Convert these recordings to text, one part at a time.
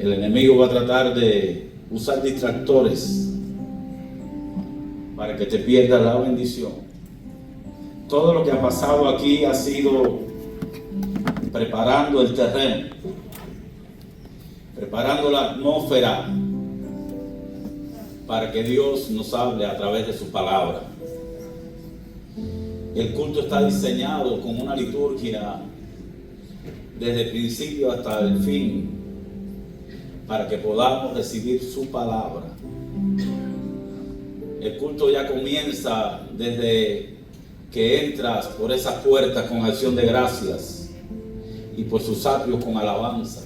El enemigo va a tratar de usar distractores para que te pierdas la bendición. Todo lo que ha pasado aquí ha sido preparando el terreno, preparando la atmósfera para que Dios nos hable a través de su palabra. El culto está diseñado con una liturgia desde el principio hasta el fin para que podamos recibir su palabra. El culto ya comienza desde que entras por esas puertas con acción de gracias y por sus atrios con alabanza.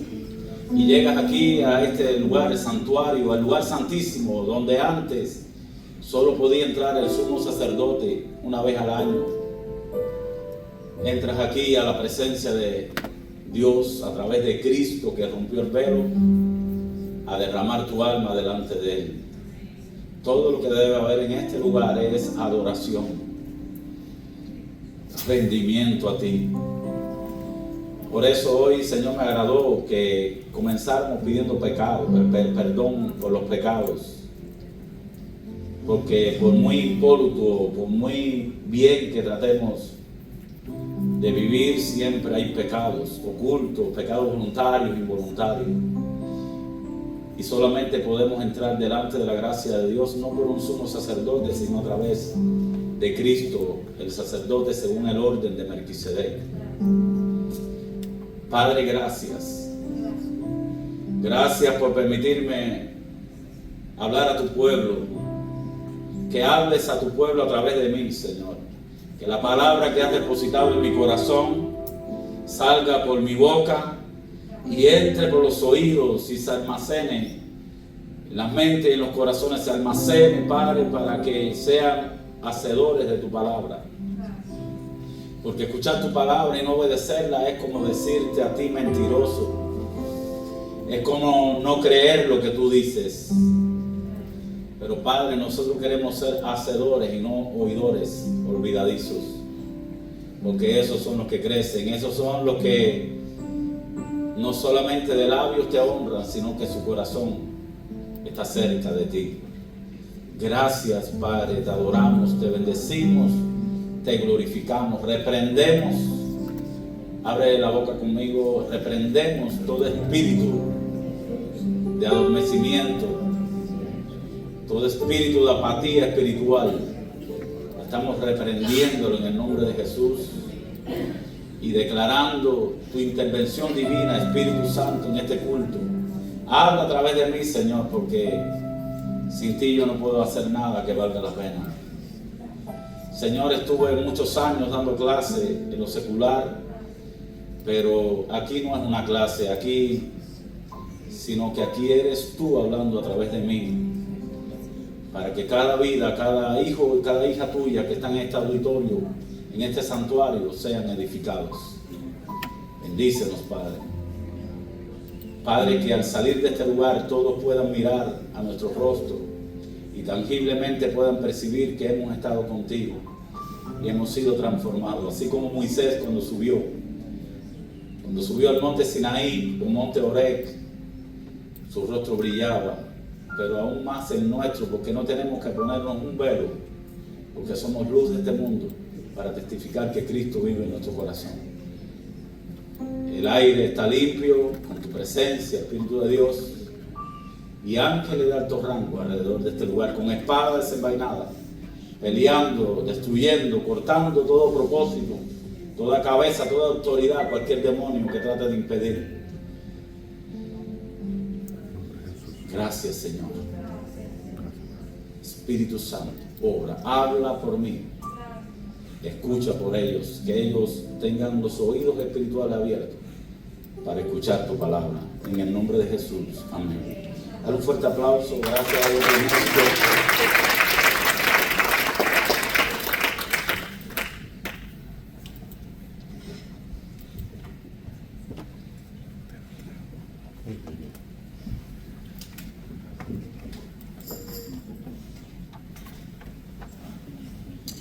Y llegas aquí a este lugar, el santuario, al lugar santísimo, donde antes solo podía entrar el sumo sacerdote una vez al año. Entras aquí a la presencia de Dios a través de Cristo que rompió el velo, a derramar tu alma delante de Él. Todo lo que debe haber en este lugar es adoración, rendimiento a ti. Por eso hoy, Señor, me agradó que comenzáramos pidiendo perdón por los pecados. Porque por muy impoluto, por muy bien que tratemos de vivir, siempre hay pecados ocultos, pecados voluntarios, involuntarios. Y solamente podemos entrar delante de la gracia de Dios, no por un sumo sacerdote, sino a través de Cristo, el sacerdote según el orden de Melquisedec. Padre, gracias. Gracias por permitirme hablar a tu pueblo. Que hables a tu pueblo a través de mí, Señor. Que la palabra que has depositado en mi corazón salga por mi boca y entre por los oídos y se almacene en las mentes y en los corazones, se almacene, Padre, para que sean hacedores de tu palabra. Porque escuchar tu palabra y no obedecerla es como decirte a ti mentiroso. Es como no creer lo que tú dices. Pero Padre, nosotros queremos ser hacedores y no oidores olvidadizos. Porque esos son los que crecen, esos son los que no solamente de labios te honran, sino que su corazón está cerca de ti. Gracias, Padre, te adoramos, te bendecimos, te glorificamos, reprendemos, abre la boca conmigo, reprendemos todo espíritu de adormecimiento, todo espíritu de apatía espiritual. Estamos reprendiéndolo en el nombre de Jesús y declarando tu intervención divina, Espíritu Santo, en este culto. Habla a través de mí, Señor, porque sin ti yo no puedo hacer nada que valga la pena. Señor, estuve muchos años dando clase en lo secular, pero aquí no es una clase, aquí, sino que aquí eres tú hablando a través de mí, para que cada vida, cada hijo y cada hija tuya que están en este auditorio, en este santuario, sean edificados. Bendícenos, Padre. Padre, que al salir de este lugar todos puedan mirar a nuestro rostro y tangiblemente puedan percibir que hemos estado contigo y hemos sido transformados, así como Moisés cuando subió al monte Sinaí, el monte Horeb, su rostro brillaba, pero aún más el nuestro, porque no tenemos que ponernos un velo, porque somos luz de este mundo para testificar que Cristo vive en nuestro corazón. El aire está limpio con tu presencia, Espíritu de Dios, y ángeles de alto rango alrededor de este lugar, con espadas desenvainadas, peleando, destruyendo, cortando todo propósito, toda cabeza, toda autoridad, cualquier demonio que trate de impedir. Gracias, Señor. Espíritu Santo, obra, habla por mí, escucha por ellos, que ellos tengan los oídos espirituales abiertos para escuchar tu palabra. En el nombre de Jesús, amén. Dale un fuerte aplauso, gracias a Dios.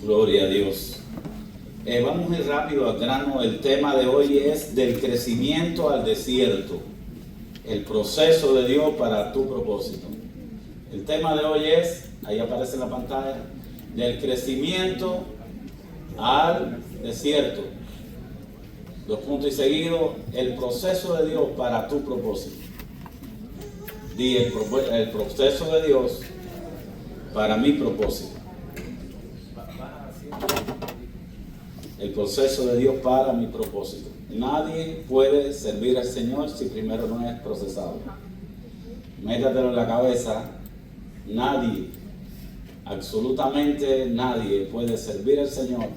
Gloria a Dios. Vamos a ir rápido al grano. El tema de hoy es del crecimiento al desierto. El proceso de Dios para tu propósito. El tema de hoy es, ahí aparece en la pantalla, del crecimiento al desierto. 2 puntos y seguido, el proceso de Dios para tu propósito. Di el proceso de Dios para mi propósito. El proceso de Dios para mi propósito. Nadie puede servir al Señor si primero no es procesado. Métatelo en la cabeza. Nadie, absolutamente nadie puede servir al Señor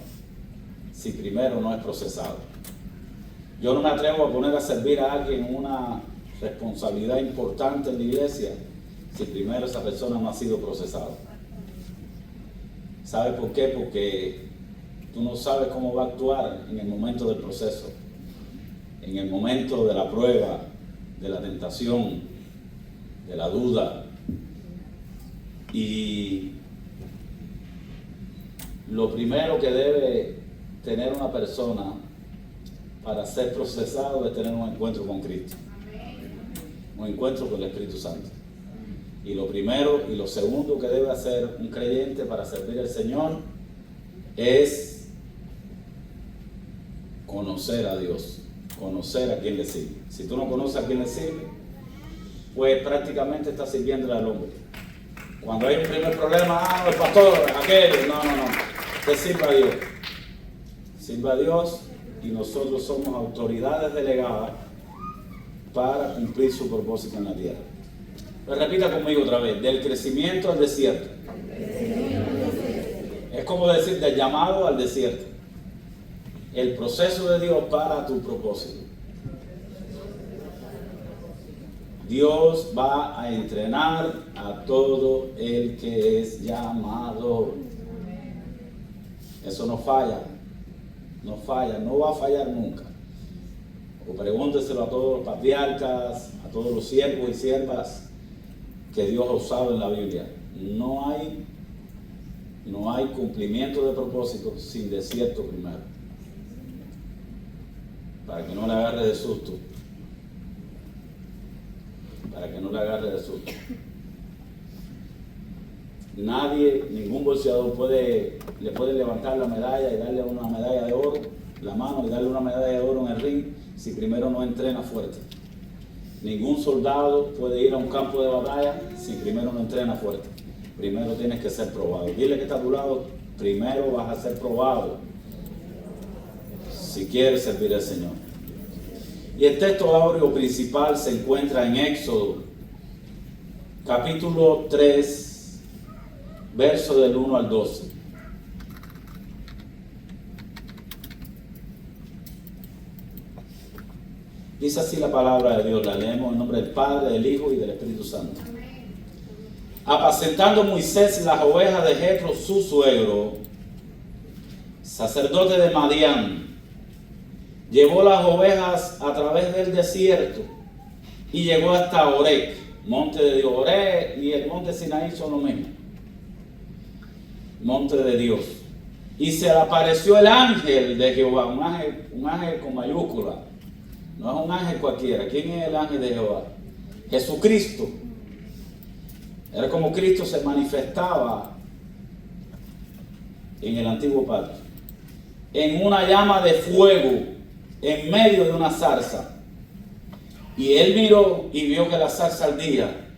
si primero no es procesado. Yo no me atrevo a poner a servir a alguien una responsabilidad importante en la iglesia si primero esa persona no ha sido procesada. ¿Sabe por qué? Porque tú no sabes cómo va a actuar en el momento del proceso, en el momento de la prueba, de la tentación, de la duda. Y lo primero que debe tener una persona para ser procesado es tener un encuentro con Cristo, un encuentro con el Espíritu Santo. Y lo primero y lo segundo que debe hacer un creyente para servir al Señor es conocer a Dios, conocer a quién le sirve. Si tú no conoces a quién le sirve, pues prácticamente estás sirviéndole al hombre. Cuando hay un primer problema, el pastor, aquel, no, te sirva a Dios. Sirva a Dios y nosotros somos autoridades delegadas para cumplir su propósito en la tierra. Pero repita conmigo otra vez, del crecimiento al desierto. Es como decir del llamado al desierto. El proceso de Dios para tu propósito. Dios va a entrenar a todo el que es llamado. Eso no falla, no va a fallar nunca. O pregúnteselo a todos los patriarcas, a todos los siervos y siervas que Dios ha usado en la Biblia. No hay cumplimiento de propósito sin desierto primero. Para que no le agarre de susto. Para que no le agarre de susto. Nadie, ningún bolseador le puede levantar la medalla y darle una medalla de oro, la mano y darle una medalla de oro en el ring si primero no entrena fuerte. Ningún soldado puede ir a un campo de batalla si primero no entrena fuerte. Primero tienes que ser probado. Dile que está a tu lado, primero vas a ser probado si quieres servir al Señor. Y el texto áureo principal se encuentra en Éxodo, capítulo 3, verso del 1 al 12. Dice así la palabra de Dios, la leemos en nombre del Padre, del Hijo y del Espíritu Santo. Apacentando Moisés las ovejas de Jetro, su suegro, sacerdote de Madián, llevó las ovejas a través del desierto y llegó hasta Oreb, monte de Dios. Oreb y el monte Sinaí son lo mismo, monte de Dios. Y se le apareció el ángel de Jehová, un ángel con mayúscula, no es un ángel cualquiera. ¿Quién es el ángel de Jehová? Jesucristo. Era como Cristo se manifestaba en el antiguo pacto, en una llama de fuego en medio de una zarza. Y él miró y vio que la zarza ardía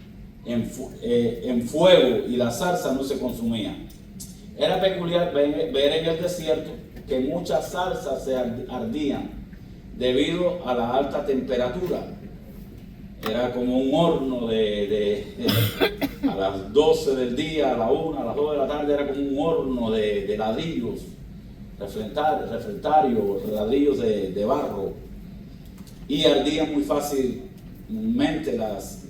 en fuego y la zarza no se consumía. Era peculiar ver en el desierto que muchas zarzas se ardían debido a la alta temperatura. Era como un horno a las 12 del día, a la 1, a las 2 de la tarde, era como un horno de ladrillos, refractarios, ladrillos de barro, y ardían muy fácilmente las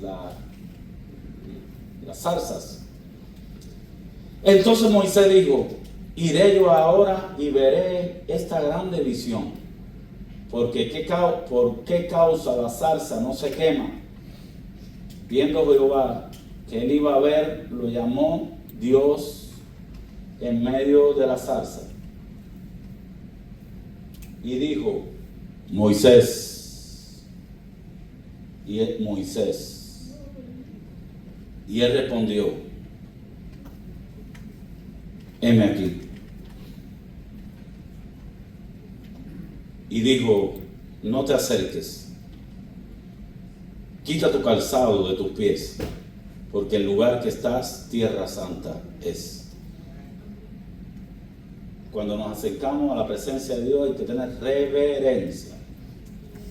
zarzas. Entonces Moisés dijo: iré yo ahora y veré esta grande visión, porque ¿por qué causa la zarza no se quema? Viendo Jehová que él iba a ver, lo llamó Dios en medio de la zarza y dijo: Moisés. y es Moisés. Y él respondió: heme aquí. Y dijo: no te acerques, quita tu calzado de tus pies, porque el lugar que estás, tierra santa es. Cuando nos acercamos a la presencia de Dios hay que tener reverencia.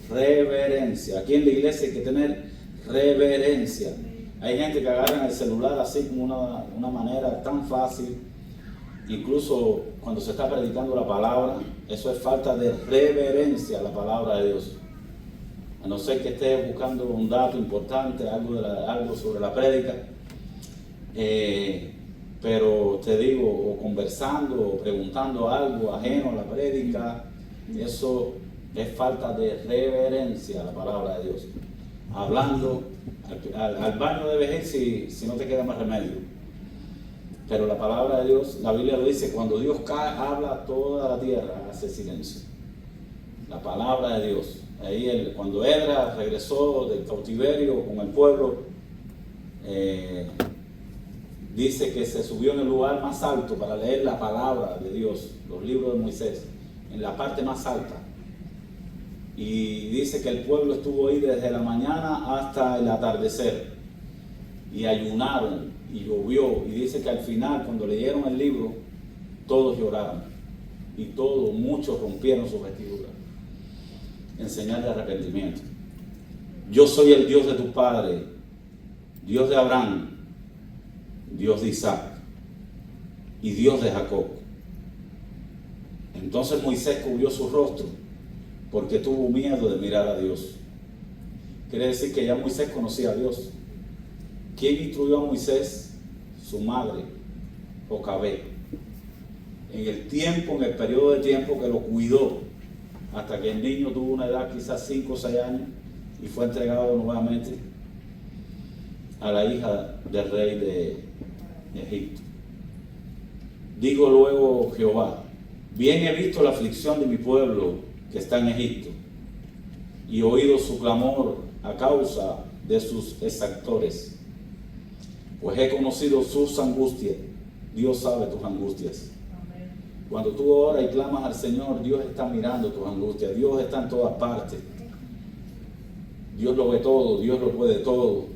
Reverencia. Aquí en la iglesia hay que tener reverencia. Hay gente que agarra el celular así como una manera tan fácil. Incluso cuando se está predicando la palabra, eso es falta de reverencia a la palabra de Dios. A no ser que estés buscando un dato importante, algo sobre la prédica, pero te digo, o conversando, o preguntando algo ajeno a la prédica, eso es falta de reverencia a la palabra de Dios. Hablando, al baño debes ir si no te queda más remedio. Pero la palabra de Dios, la Biblia lo dice, cuando Dios habla, toda la tierra hace silencio. La palabra de Dios. Ahí cuando Edras regresó del cautiverio con el pueblo, dice que se subió en el lugar más alto para leer la palabra de Dios, los libros de Moisés, en la parte más alta. Y dice que el pueblo estuvo ahí desde la mañana hasta el atardecer. Y ayunaron, y llovió. Y dice que al final, cuando leyeron el libro, todos lloraron. Y muchos rompieron sus vestiduras en señal de arrepentimiento. Yo soy el Dios de tu padre, Dios de Abraham, Dios de Isaac y Dios de Jacob. Entonces Moisés cubrió su rostro porque tuvo miedo de mirar a Dios. Quiere decir que ya Moisés conocía a Dios. ¿Quién instruyó a Moisés? Su madre, Jocabed. En el periodo de tiempo que lo cuidó, hasta que el niño tuvo una edad quizás 5 o 6 años y fue entregado nuevamente a la hija del rey de Egipto. Digo luego Jehová: bien he visto la aflicción de mi pueblo que está en Egipto, y oído su clamor a causa de sus exactores, pues he conocido sus angustias. Dios sabe tus angustias. Cuando tú oras y clamas al Señor, Dios está mirando tus angustias. Dios está en todas partes. Dios lo ve todo, Dios lo puede todo.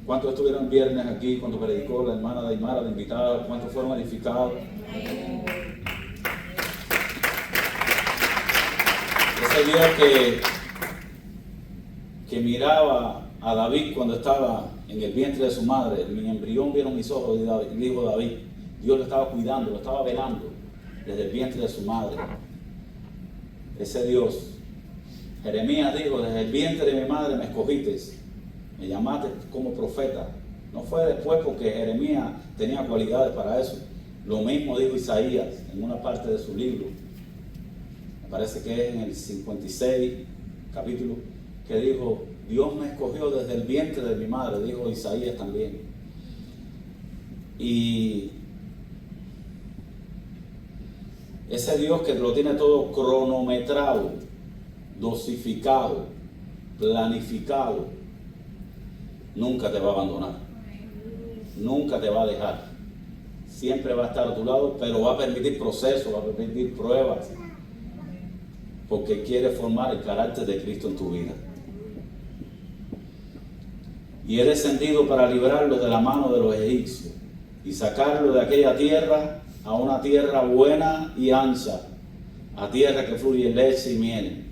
¿Cuántos estuvieron viernes aquí cuando predicó la hermana Daimara, la invitada? ¿Cuántos fueron edificados? Ese Dios que miraba a David cuando estaba en el vientre de su madre, mi embrión vieron mis ojos, dijo David. Dios lo estaba cuidando, lo estaba velando desde el vientre de su madre. Ese Dios. Jeremías dijo: desde el vientre de mi madre me escogiste, me llamaste como profeta. No fue después, porque Jeremías tenía cualidades para eso. Lo mismo dijo Isaías en una parte de su libro, me parece que es en el 56 capítulo, que dijo: Dios me escogió desde el vientre de mi madre, dijo Isaías también. Y ese Dios que lo tiene todo cronometrado, dosificado, planificado, nunca te va a abandonar, nunca te va a dejar, siempre va a estar a tu lado, pero va a permitir procesos, va a permitir pruebas, porque quiere formar el carácter de Cristo en tu vida. Y he descendido para librarlos de la mano de los egipcios y sacarlos de aquella tierra a una tierra buena y ancha, a tierra que fluye leche y miel,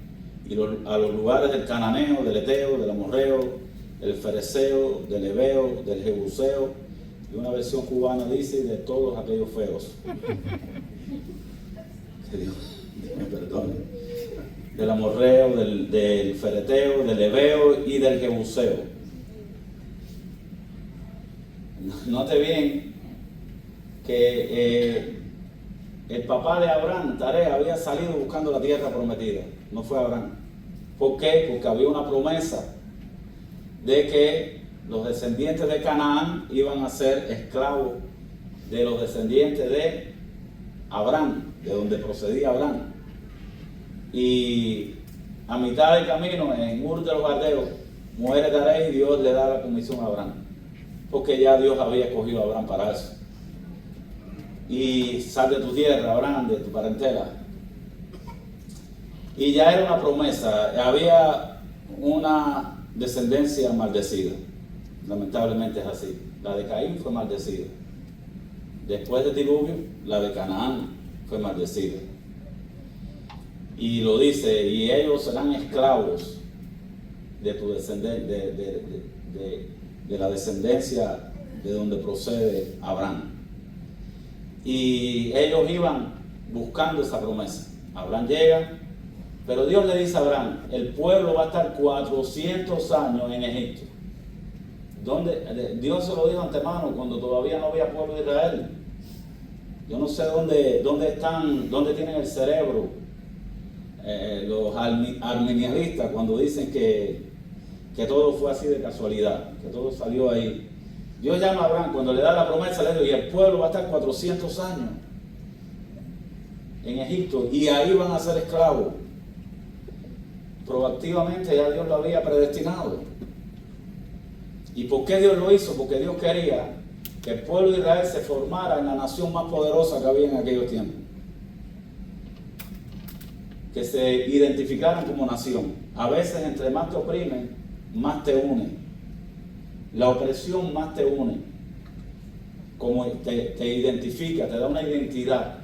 y a los lugares del cananeo, del eteo, del amorreo, del fereceo, del heveo, del jebuseo, y una versión cubana dice: de todos aquellos feos. Que Dios me perdone. Del amorreo, del fereteo, del heveo y del jebuseo. Note bien que el papá de Abraham, Taré, había salido buscando la tierra prometida. No fue Abraham. ¿Por qué? Porque había una promesa de que los descendientes de Canaán iban a ser esclavos de los descendientes de Abraham, de donde procedía Abraham. Y a mitad del camino, en Ur de los Caldeos, muere Taré y Dios le da la comisión a Abraham, porque ya Dios había escogido a Abraham para eso. Y sal de tu tierra, Abraham, de tu parentela. Y ya era una promesa, había una descendencia maldecida. Lamentablemente es así. La de Caín fue maldecida. Después del diluvio, la de Canaán fue maldecida. Y lo dice, y ellos serán esclavos de tu descendencia, de la descendencia de donde procede Abraham. Y ellos iban buscando esa promesa. Abraham llega, pero Dios le dice a Abraham, el pueblo va a estar 400 años en Egipto. Dios se lo dijo antemano cuando todavía no había pueblo de Israel. Yo no sé dónde tienen el cerebro los arminianistas cuando dicen que todo fue así de casualidad, que todo salió ahí. Dios llama a Abraham, cuando le da la promesa, le dice, y el pueblo va a estar 400 años en Egipto, y ahí van a ser esclavos. Proactivamente ya Dios lo había predestinado. ¿Y por qué Dios lo hizo? Porque Dios quería que el pueblo de Israel se formara en la nación más poderosa que había en aquellos tiempos. Que se identificaran como nación. A veces entre más te oprimen, más te unen. La opresión más te une. Como te identifica, te da una identidad.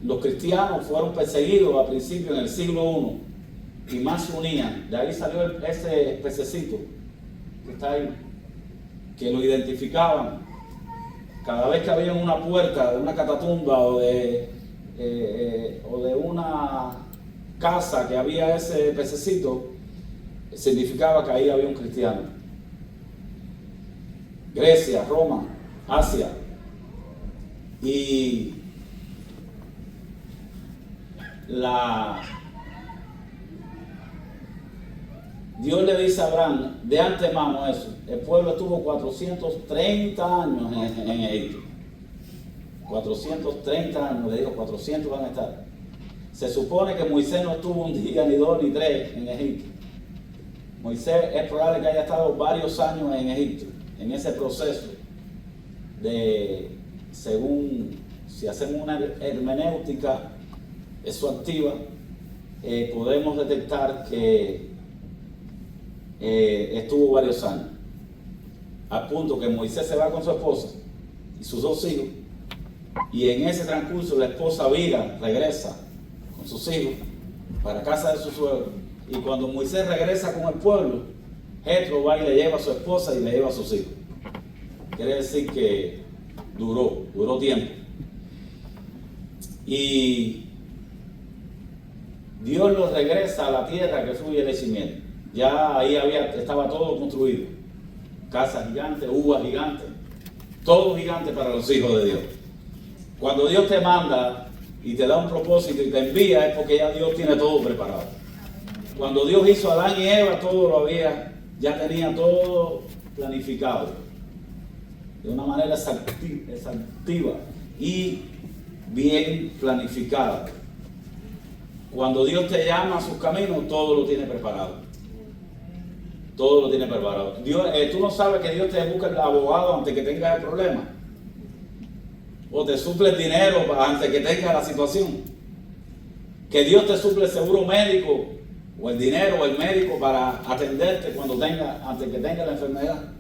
Los cristianos fueron perseguidos al principio en el siglo I y más se unían. De ahí salió ese pececito que está ahí, que lo identificaban. Cada vez que había una puerta de una catatumba o de una casa que había ese pececito, significaba que ahí había un cristiano. Grecia, Roma, Asia. Y Dios le dice a Abraham de antemano eso. El pueblo estuvo 430 años en Egipto. 430 años, le digo, 400 van a estar. Se supone que Moisés no estuvo un día, ni dos, ni tres en Egipto. Moisés es probable que haya estado varios años en Egipto, en ese proceso según, si hacemos una hermenéutica, eso activa, podemos detectar que estuvo varios años, al punto que Moisés se va con su esposa y sus dos hijos, y en ese transcurso la esposa vira, regresa con sus hijos para casa de su suegro, y cuando Moisés regresa con el pueblo, Jetro va y le lleva a su esposa y le lleva a sus hijos. Quiere decir que duró tiempo. Y Dios los regresa a la tierra que fluye leche y miel. Ya ahí estaba todo construido. Casas gigantes, uvas gigantes, todo gigante para los hijos de Dios. Cuando Dios te manda y te da un propósito y te envía, es porque ya Dios tiene todo preparado. Cuando Dios hizo a Adán y Eva, ya tenía todo planificado. De una manera exhaustiva y bien planificada. Cuando Dios te llama a sus caminos, todo lo tiene preparado. Todo lo tiene preparado. Tú no sabes que Dios te busca el abogado antes que tengas el problema. O te suple el dinero antes que tengas la situación. Que Dios te suple el seguro médico, o el dinero, o el médico para atenderte antes que tengas la enfermedad.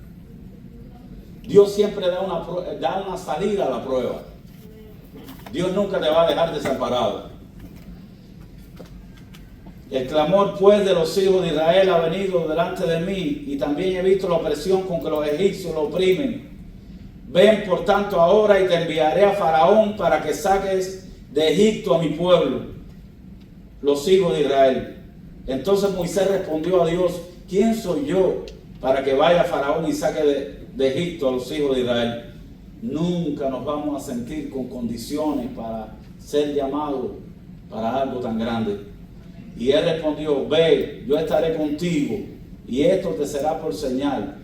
Dios siempre da una salida a la prueba. Dios nunca te va a dejar desamparado. El clamor pues de los hijos de Israel ha venido delante de mí, y también he visto la opresión con que los egipcios lo oprimen. Ven por tanto ahora y te enviaré a Faraón para que saques de Egipto a mi pueblo, los hijos de Israel. Entonces Moisés respondió a Dios, ¿quién soy yo para que vaya a Faraón y saque de Egipto a los hijos de Israel? Nunca nos vamos a sentir con condiciones para ser llamados para algo tan grande. Y él respondió, ve, yo estaré contigo, y esto te será por señal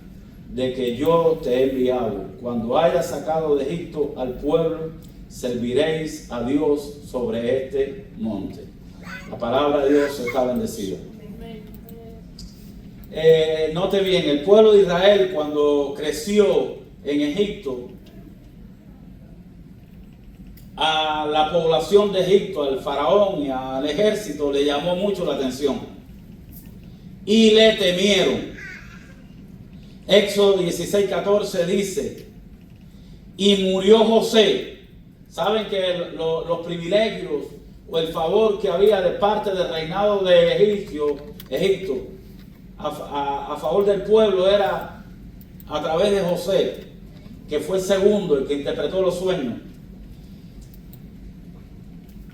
de que yo te he enviado. Cuando hayas sacado de Egipto al pueblo, serviréis a Dios sobre este monte. La palabra de Dios está bendecida. Note bien, el pueblo de Israel cuando creció en Egipto, a la población de Egipto, al faraón y al ejército le llamó mucho la atención y le temieron. Éxodo 16:14 dice: y murió José. Saben que los privilegios o el favor que había de parte del reinado de Egipto a favor del pueblo era a través de José, que fue el segundo, el que interpretó los sueños.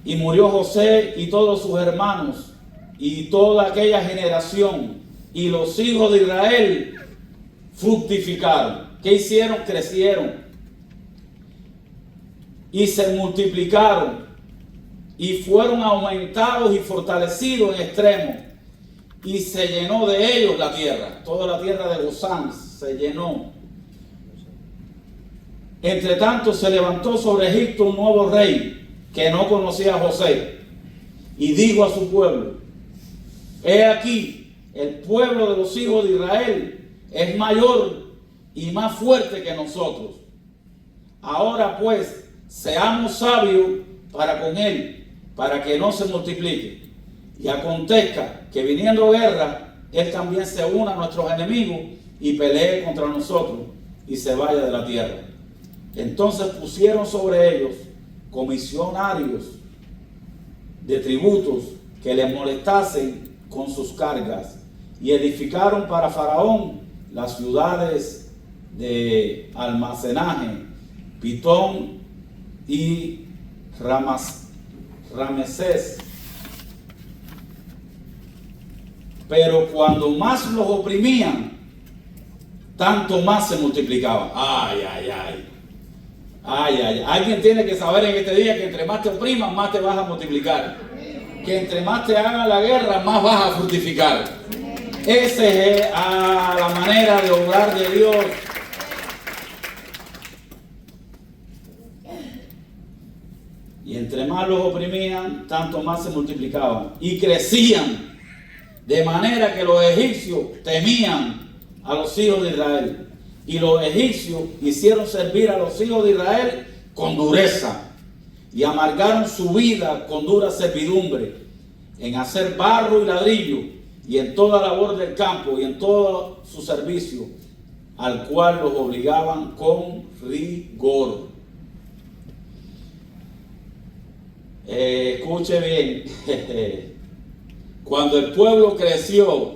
Y murió José y todos sus hermanos y toda aquella generación, y los hijos de Israel fructificaron. ¿Qué hicieron? Crecieron y se multiplicaron y fueron aumentados y fortalecidos en extremo, y se llenó de ellos la tierra. Toda la tierra de Gosán se llenó. Entre tanto se levantó sobre Egipto un nuevo rey que no conocía a José, y dijo a su pueblo: he aquí, el pueblo de los hijos de Israel es mayor y más fuerte que nosotros. Ahora pues, seamos sabios para con él, para que no se multiplique. Y acontezca que viniendo guerra, él también se una a nuestros enemigos y pelee contra nosotros y se vaya de la tierra. Entonces pusieron sobre ellos comisionarios de tributos que les molestasen con sus cargas, y edificaron para Faraón las ciudades de almacenaje, Pitón y Ramesés. Pero cuando más los oprimían, tanto más se multiplicaban. Ay, ay, ay. Ay, ay. Alguien tiene que saber en este día que entre más te opriman, más te vas a multiplicar. Que entre más te hagan la guerra, más vas a fructificar. Esa es la manera de obrar de Dios. Y entre más los oprimían, tanto más se multiplicaban y crecían, de manera que los egipcios temían a los hijos de Israel. Y los egipcios hicieron servir a los hijos de Israel con dureza, y amargaron su vida con dura servidumbre, en hacer barro y ladrillo, y en toda labor del campo, y en todo su servicio, al cual los obligaban con rigor. Escuche bien. Cuando el pueblo creció,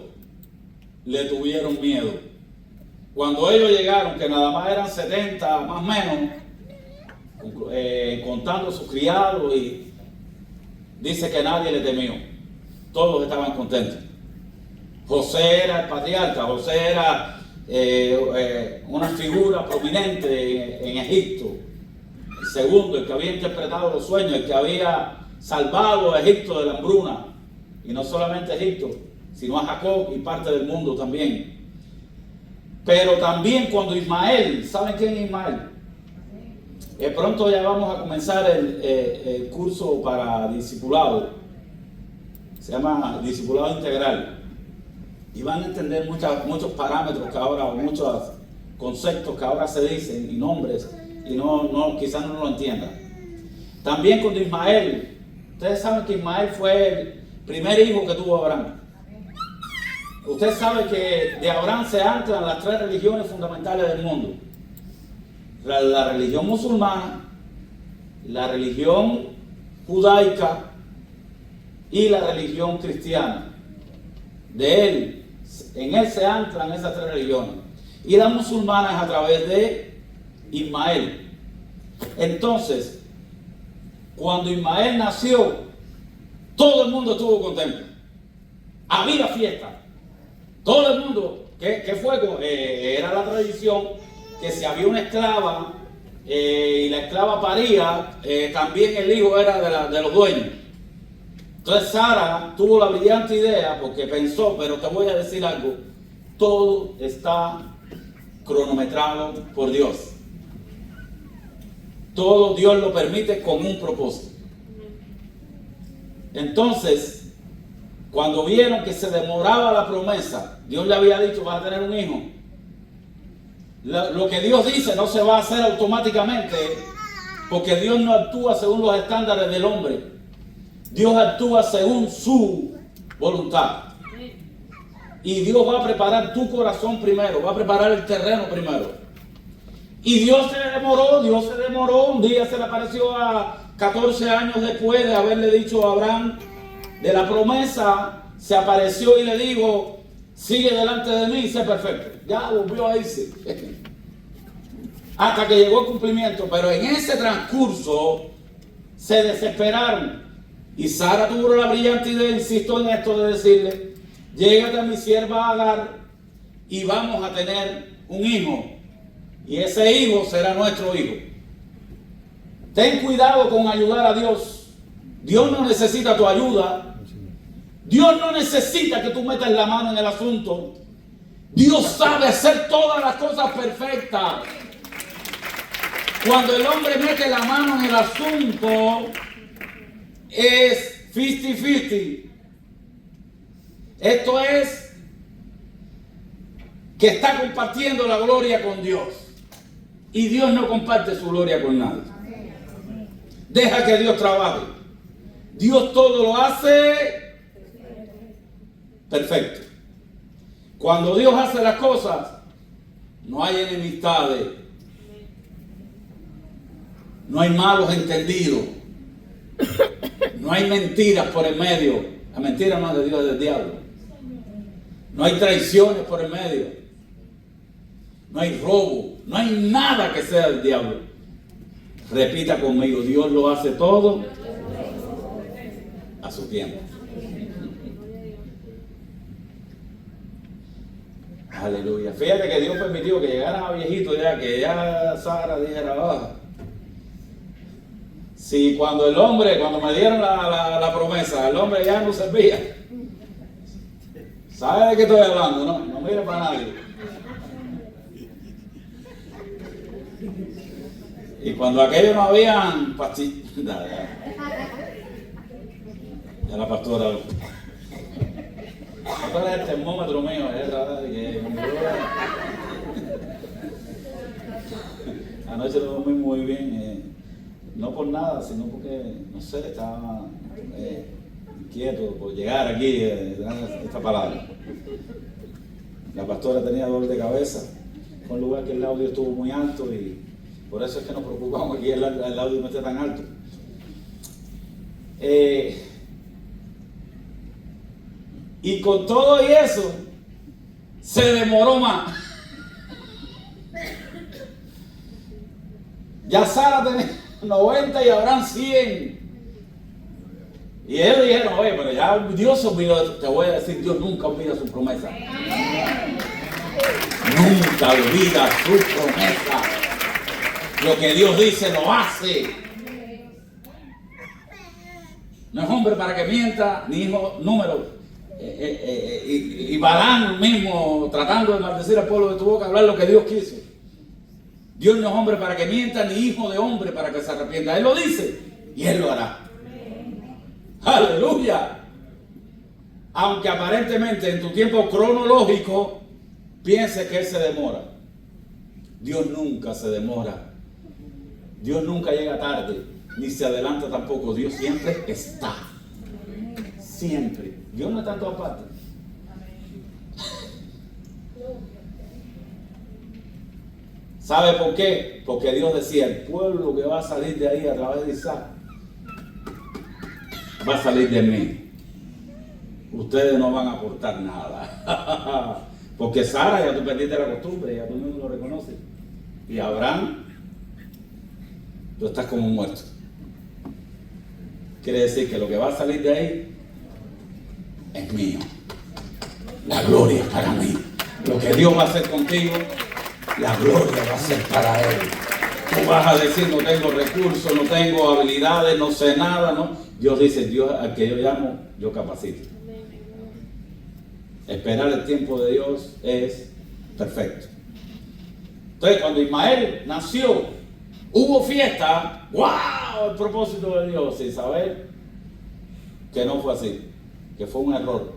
le tuvieron miedo. Cuando ellos llegaron, que nada más eran 70, más o menos, contando sus criados, y dice que nadie le temió. Todos estaban contentos. José era el patriarca, José era una figura prominente en Egipto. El segundo, el que había interpretado los sueños, el que había salvado a Egipto de la hambruna. Y no solamente a Egipto, sino a Jacob y parte del mundo también. Pero también cuando Ismael, ¿saben quién es Ismael? Pronto ya vamos a comenzar el curso para discipulado. Se llama discipulado integral. Y van a entender muchos parámetros que ahora, o muchos conceptos que ahora se dicen, y nombres, y quizás no lo entiendan. También cuando Ismael, ustedes saben que Ismael fue el primer hijo que tuvo Abraham. Usted sabe que de Abraham se anclan las tres religiones fundamentales del mundo: la religión musulmana, la religión judaica y la religión cristiana. En él se anclan esas tres religiones. Y la musulmana es a través de Ismael. Entonces, cuando Ismael nació, todo el mundo estuvo contento. Había fiesta. Todo el mundo, ¿qué fue? Era la tradición que si había una esclava y la esclava paría, también el hijo era de los dueños. Entonces Sara tuvo la brillante idea, porque pensó, pero te voy a decir algo, todo está cronometrado por Dios. Todo Dios lo permite con un propósito. Entonces, Cuando vieron que se demoraba la promesa, Dios le había dicho, vas a tener un hijo. Lo que Dios dice no se va a hacer automáticamente, porque Dios no actúa según los estándares del hombre. Dios actúa según su voluntad. Y Dios va a preparar tu corazón primero, va a preparar el terreno primero. Y Dios se demoró, un día se le apareció a 14 años después de haberle dicho a Abraham de la promesa, se apareció y le dijo, sigue delante de mí y sé perfecto. Ya volvió a irse. Hasta que llegó el cumplimiento, pero en ese transcurso se desesperaron. Y Sara tuvo la brillante idea, insisto en esto, de decirle, llégate a mi sierva Agar y vamos a tener un hijo. Y ese hijo será nuestro hijo. Ten cuidado con ayudar a Dios. Dios no necesita tu ayuda. Dios no necesita que tú metas la mano en el asunto. Dios sabe hacer todas las cosas perfectas. Cuando el hombre mete la mano en el asunto, es 50-50. Esto es que está compartiendo la gloria con Dios. Y Dios no comparte su gloria con nadie. Deja que Dios trabaje. Dios todo lo hace perfecto. Cuando Dios hace las cosas, no hay enemistades. No hay malos entendidos. No hay mentiras por el medio. La mentira no es de Dios, es del diablo. No hay traiciones por el medio. No hay robo. No hay nada que sea del diablo. Repita conmigo, Dios lo hace todo a su tiempo. Aleluya. Fíjate que Dios permitió que llegaran a viejitos ya, que ya Sara dijera, si cuando me dieron la promesa, el hombre ya no servía. ¿Sabe de qué estoy hablando? No mire para nadie. Y cuando aquellos no habían pastillas, ya la pastora, ¿cuál es el termómetro mío? Anoche lo dormí muy bien, no por nada, sino porque, no sé, estaba inquieto por llegar aquí, esta palabra. La pastora tenía dolor de cabeza, fue un lugar que el audio estuvo muy alto y por eso es que nos preocupamos aquí el audio no esté tan alto. Y con todo y eso, se demoró más. Ya Sara tenía 90 y Abraham 100. Y ellos dijeron, oye, pero ya Dios olvidó, te voy a decir, Dios nunca olvida su promesa. Nunca olvida su promesa. Lo que Dios dice lo hace. No es hombre para que mienta, ni hijo, número. Y Balaam mismo tratando de maldecir al pueblo, tuvo que hablar lo que Dios quiso. Dios no es hombre para que mienta, ni hijo de hombre para que se arrepienta. Él lo dice y Él lo hará. Aleluya. Aunque aparentemente en tu tiempo cronológico pienses que Él se demora, Dios nunca se demora. Dios nunca llega tarde, ni se adelanta tampoco. Dios siempre está. Siempre. Dios no está en todas partes. ¿Sabe por qué? Porque Dios decía, el pueblo que va a salir de ahí a través de Isaac va a salir de mí. Ustedes no van a aportar nada. Porque Sara, ya tú perdiste la costumbre, ya tú mismo lo reconoces. Y Abraham, tú estás como muerto. Quiere decir que lo que va a salir de ahí es mío. La gloria es para mí. Lo que Dios va a hacer contigo, la gloria va a ser para Él. Tú vas a decir, no tengo recursos, no tengo habilidades, no sé nada, ¿no? Dios dice, Dios al que yo llamo, yo capacito. Esperar el tiempo de Dios es perfecto. Entonces, cuando Ismael nació, hubo fiesta. ¡Wow! El propósito de Dios, sin saber que no fue así. que fue un error.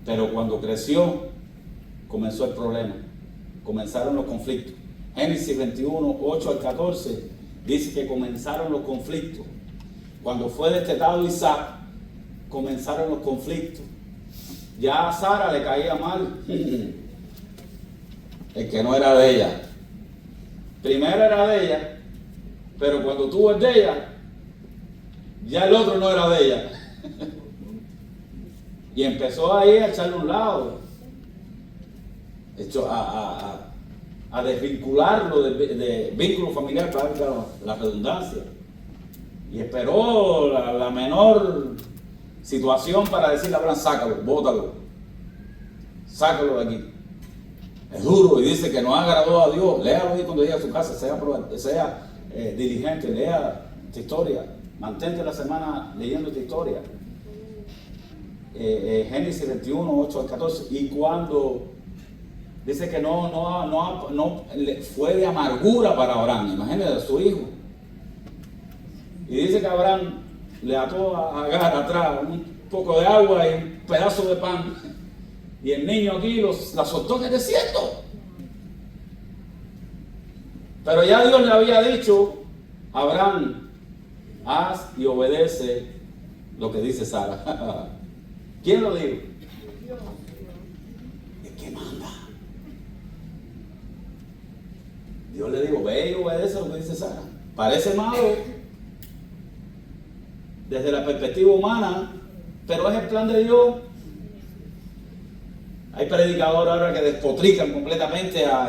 Pero cuando creció, comenzó el problema. Comenzaron los conflictos. Génesis 21, 8 al 14, dice que comenzaron los conflictos. Cuando fue destetado Isaac, comenzaron los conflictos. Ya a Sara le caía mal el que no era de ella. Primero era de ella, pero cuando tuvo el de ella, ya el otro no era de ella. Y empezó ahí a echarle un lado, a desvincularlo de vínculo familiar, para la redundancia. Y esperó la menor situación para decirle a Abraham: sácalo, bótalo, sácalo de aquí. Es duro y dice que no agradó a Dios. Léalo ahí cuando llegue a su casa, sea diligente, lea esta historia. Mantente la semana leyendo esta historia. Génesis 21, 8 al 14. Y cuando dice que no fue de amargura para Abraham, imagínate, a su hijo. Y dice que Abraham le ató a Agar atrás un poco de agua y un pedazo de pan. Y el niño aquí la soltó en el desierto. Pero ya Dios le había dicho a Abraham: haz y obedece lo que dice Sara. ¿Quién lo dijo? El que manda. Dios le dijo: ve y obedece lo que dice Sara. Parece malo desde la perspectiva humana, pero es el plan de Dios. Hay predicadores ahora que despotrican completamente a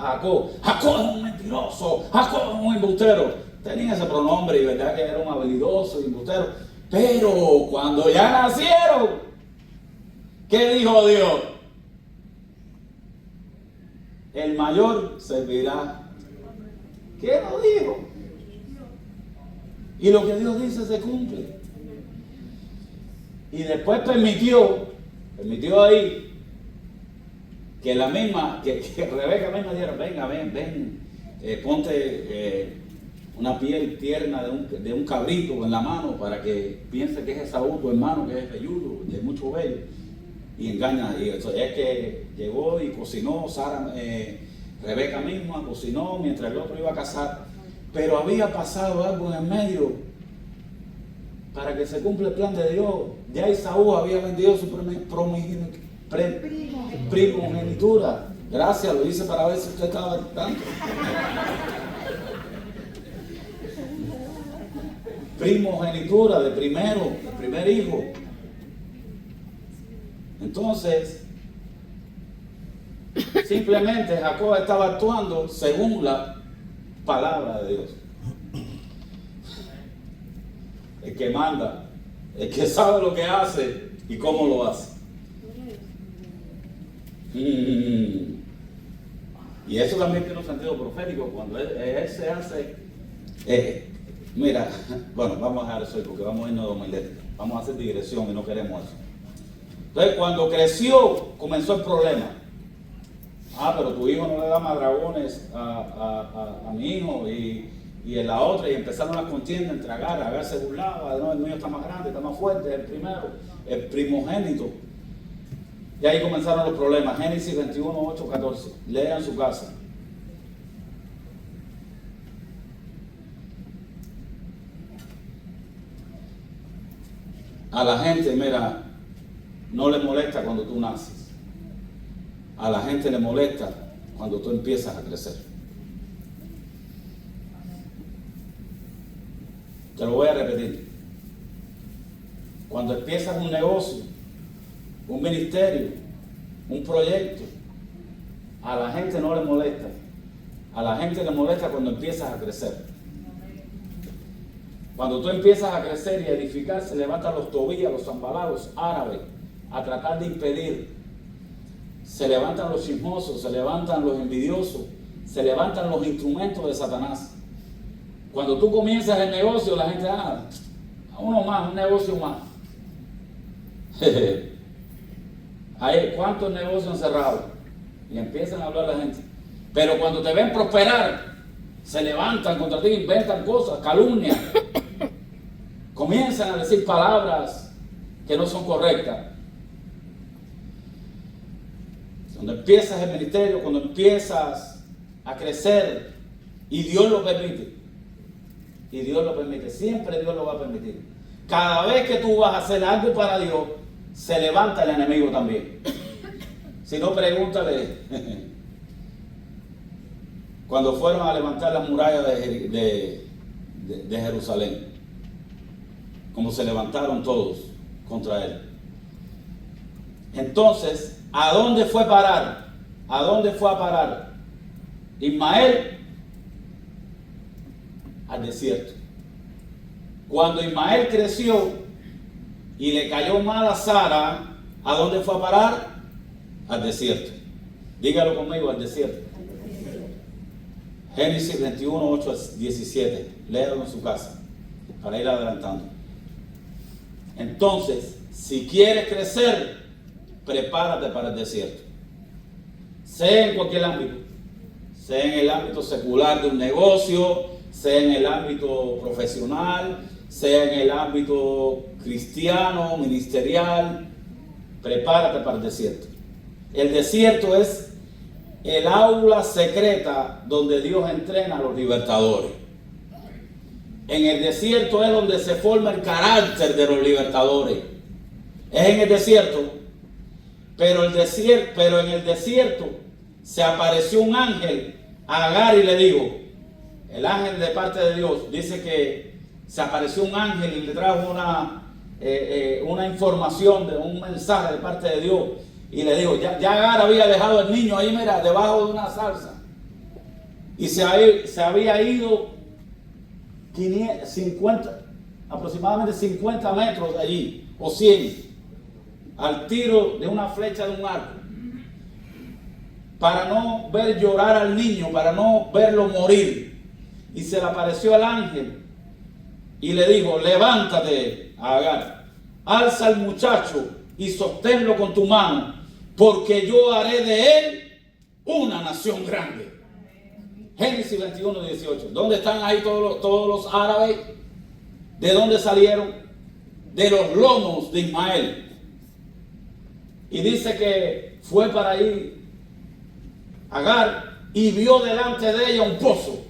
Jacob. Jacob es un mentiroso, Jacob es un embustero. Tenía ese pronombre y verdad que era un habilidoso y embustero. Pero cuando ya nacieron, ¿qué dijo Dios? El mayor servirá. ¿Qué lo dijo? Y lo que Dios dice se cumple. Y después permitió ahí que Rebeca misma dijera: venga, ven, ponte una piel tierna de un cabrito en la mano para que piense que es Esaú, tu hermano, que es velludo, de mucho vello, y engaña. Y eso es que llegó y cocinó, Rebeca misma cocinó mientras el otro iba a casar. Pero había pasado algo en el medio para que se cumpla el plan de Dios. Ya Esaú había vendido su primogenitura. Gracias, lo hice para ver si usted estaba al tanto. Primogenitura de primer hijo. Entonces, simplemente Jacob estaba actuando según la palabra de Dios. El que manda, el que sabe lo que hace y cómo lo hace. Y eso también tiene un sentido profético cuando él se hace. Mira, bueno, vamos a dejar eso ahí porque vamos a irnos de homilética. Vamos a hacer digresión y no queremos eso. Entonces, cuando creció, comenzó el problema. Pero tu hijo no le da más dragones a mi hijo y en la otra, y empezaron las contiendas entre Agar se burlaba: no, el mío está más grande, está más fuerte, el primero, el primogénito. Y ahí comenzaron los problemas. Génesis 21, 8, 14. Lea en su casa. A la gente, mira, no le molesta cuando tú naces. A la gente le molesta cuando tú empiezas a crecer. Te lo voy a repetir. Cuando empiezas un negocio, un ministerio, un proyecto, a la gente no le molesta. A la gente le molesta cuando empiezas a crecer. Cuando tú empiezas a crecer y a edificar, se levantan los Tobías, los Sanbalá, los árabes, a tratar de impedir. Se levantan los chismosos, se levantan los envidiosos, se levantan los instrumentos de Satanás. Cuando tú comienzas el negocio, la gente, uno más, un negocio más. ¿Cuántos negocios han cerrado? Y empiezan a hablar la gente. Pero cuando te ven prosperar, se levantan contra ti, inventan cosas, calumnian. Comienzan a decir palabras que no son correctas. Cuando empiezas el ministerio, cuando empiezas a crecer, y Dios lo permite, siempre Dios lo va a permitir. Cada vez que tú vas a hacer algo para Dios, se levanta el enemigo también. Si no, pregúntale cuando fueron a levantar las murallas de Jerusalén, como se levantaron todos contra él. Entonces, ¿a dónde fue a parar? ¿A dónde fue a parar Ismael? Al desierto. Cuando Ismael creció y le cayó mal a Sara, ¿a dónde fue a parar? Al desierto. Dígalo conmigo, al desierto. Génesis 21, 8 a 17. Léalo en su casa para ir adelantando. Entonces, si quieres crecer, prepárate para el desierto. Sea en cualquier ámbito, sea en el ámbito secular de un negocio, sea en el ámbito profesional, sea en el ámbito cristiano, ministerial, prepárate para el desierto. El desierto es el aula secreta donde Dios entrena a los libertadores. En el desierto es donde se forma el carácter de los libertadores. Es en el desierto. Pero en el desierto se apareció un ángel a Agar y le dijo, el ángel de parte de Dios, dice que se apareció un ángel y le trajo una información, un mensaje de parte de Dios, y le dijo, ya Agar había dejado el niño ahí, mira, debajo de una zarza, y se había ido aproximadamente 50 metros de allí, o 100, al tiro de una flecha de un arco, para no ver llorar al niño, para no verlo morir. Y se le apareció al ángel y le dijo, levántate, Agar, alza al muchacho y sosténlo con tu mano, porque yo haré de él una nación grande. Génesis 21, 18. ¿Dónde están ahí todos los árabes? ¿De dónde salieron? De los lomos de Ismael. Y dice que fue para ahí Agar y vio delante de ella un pozo.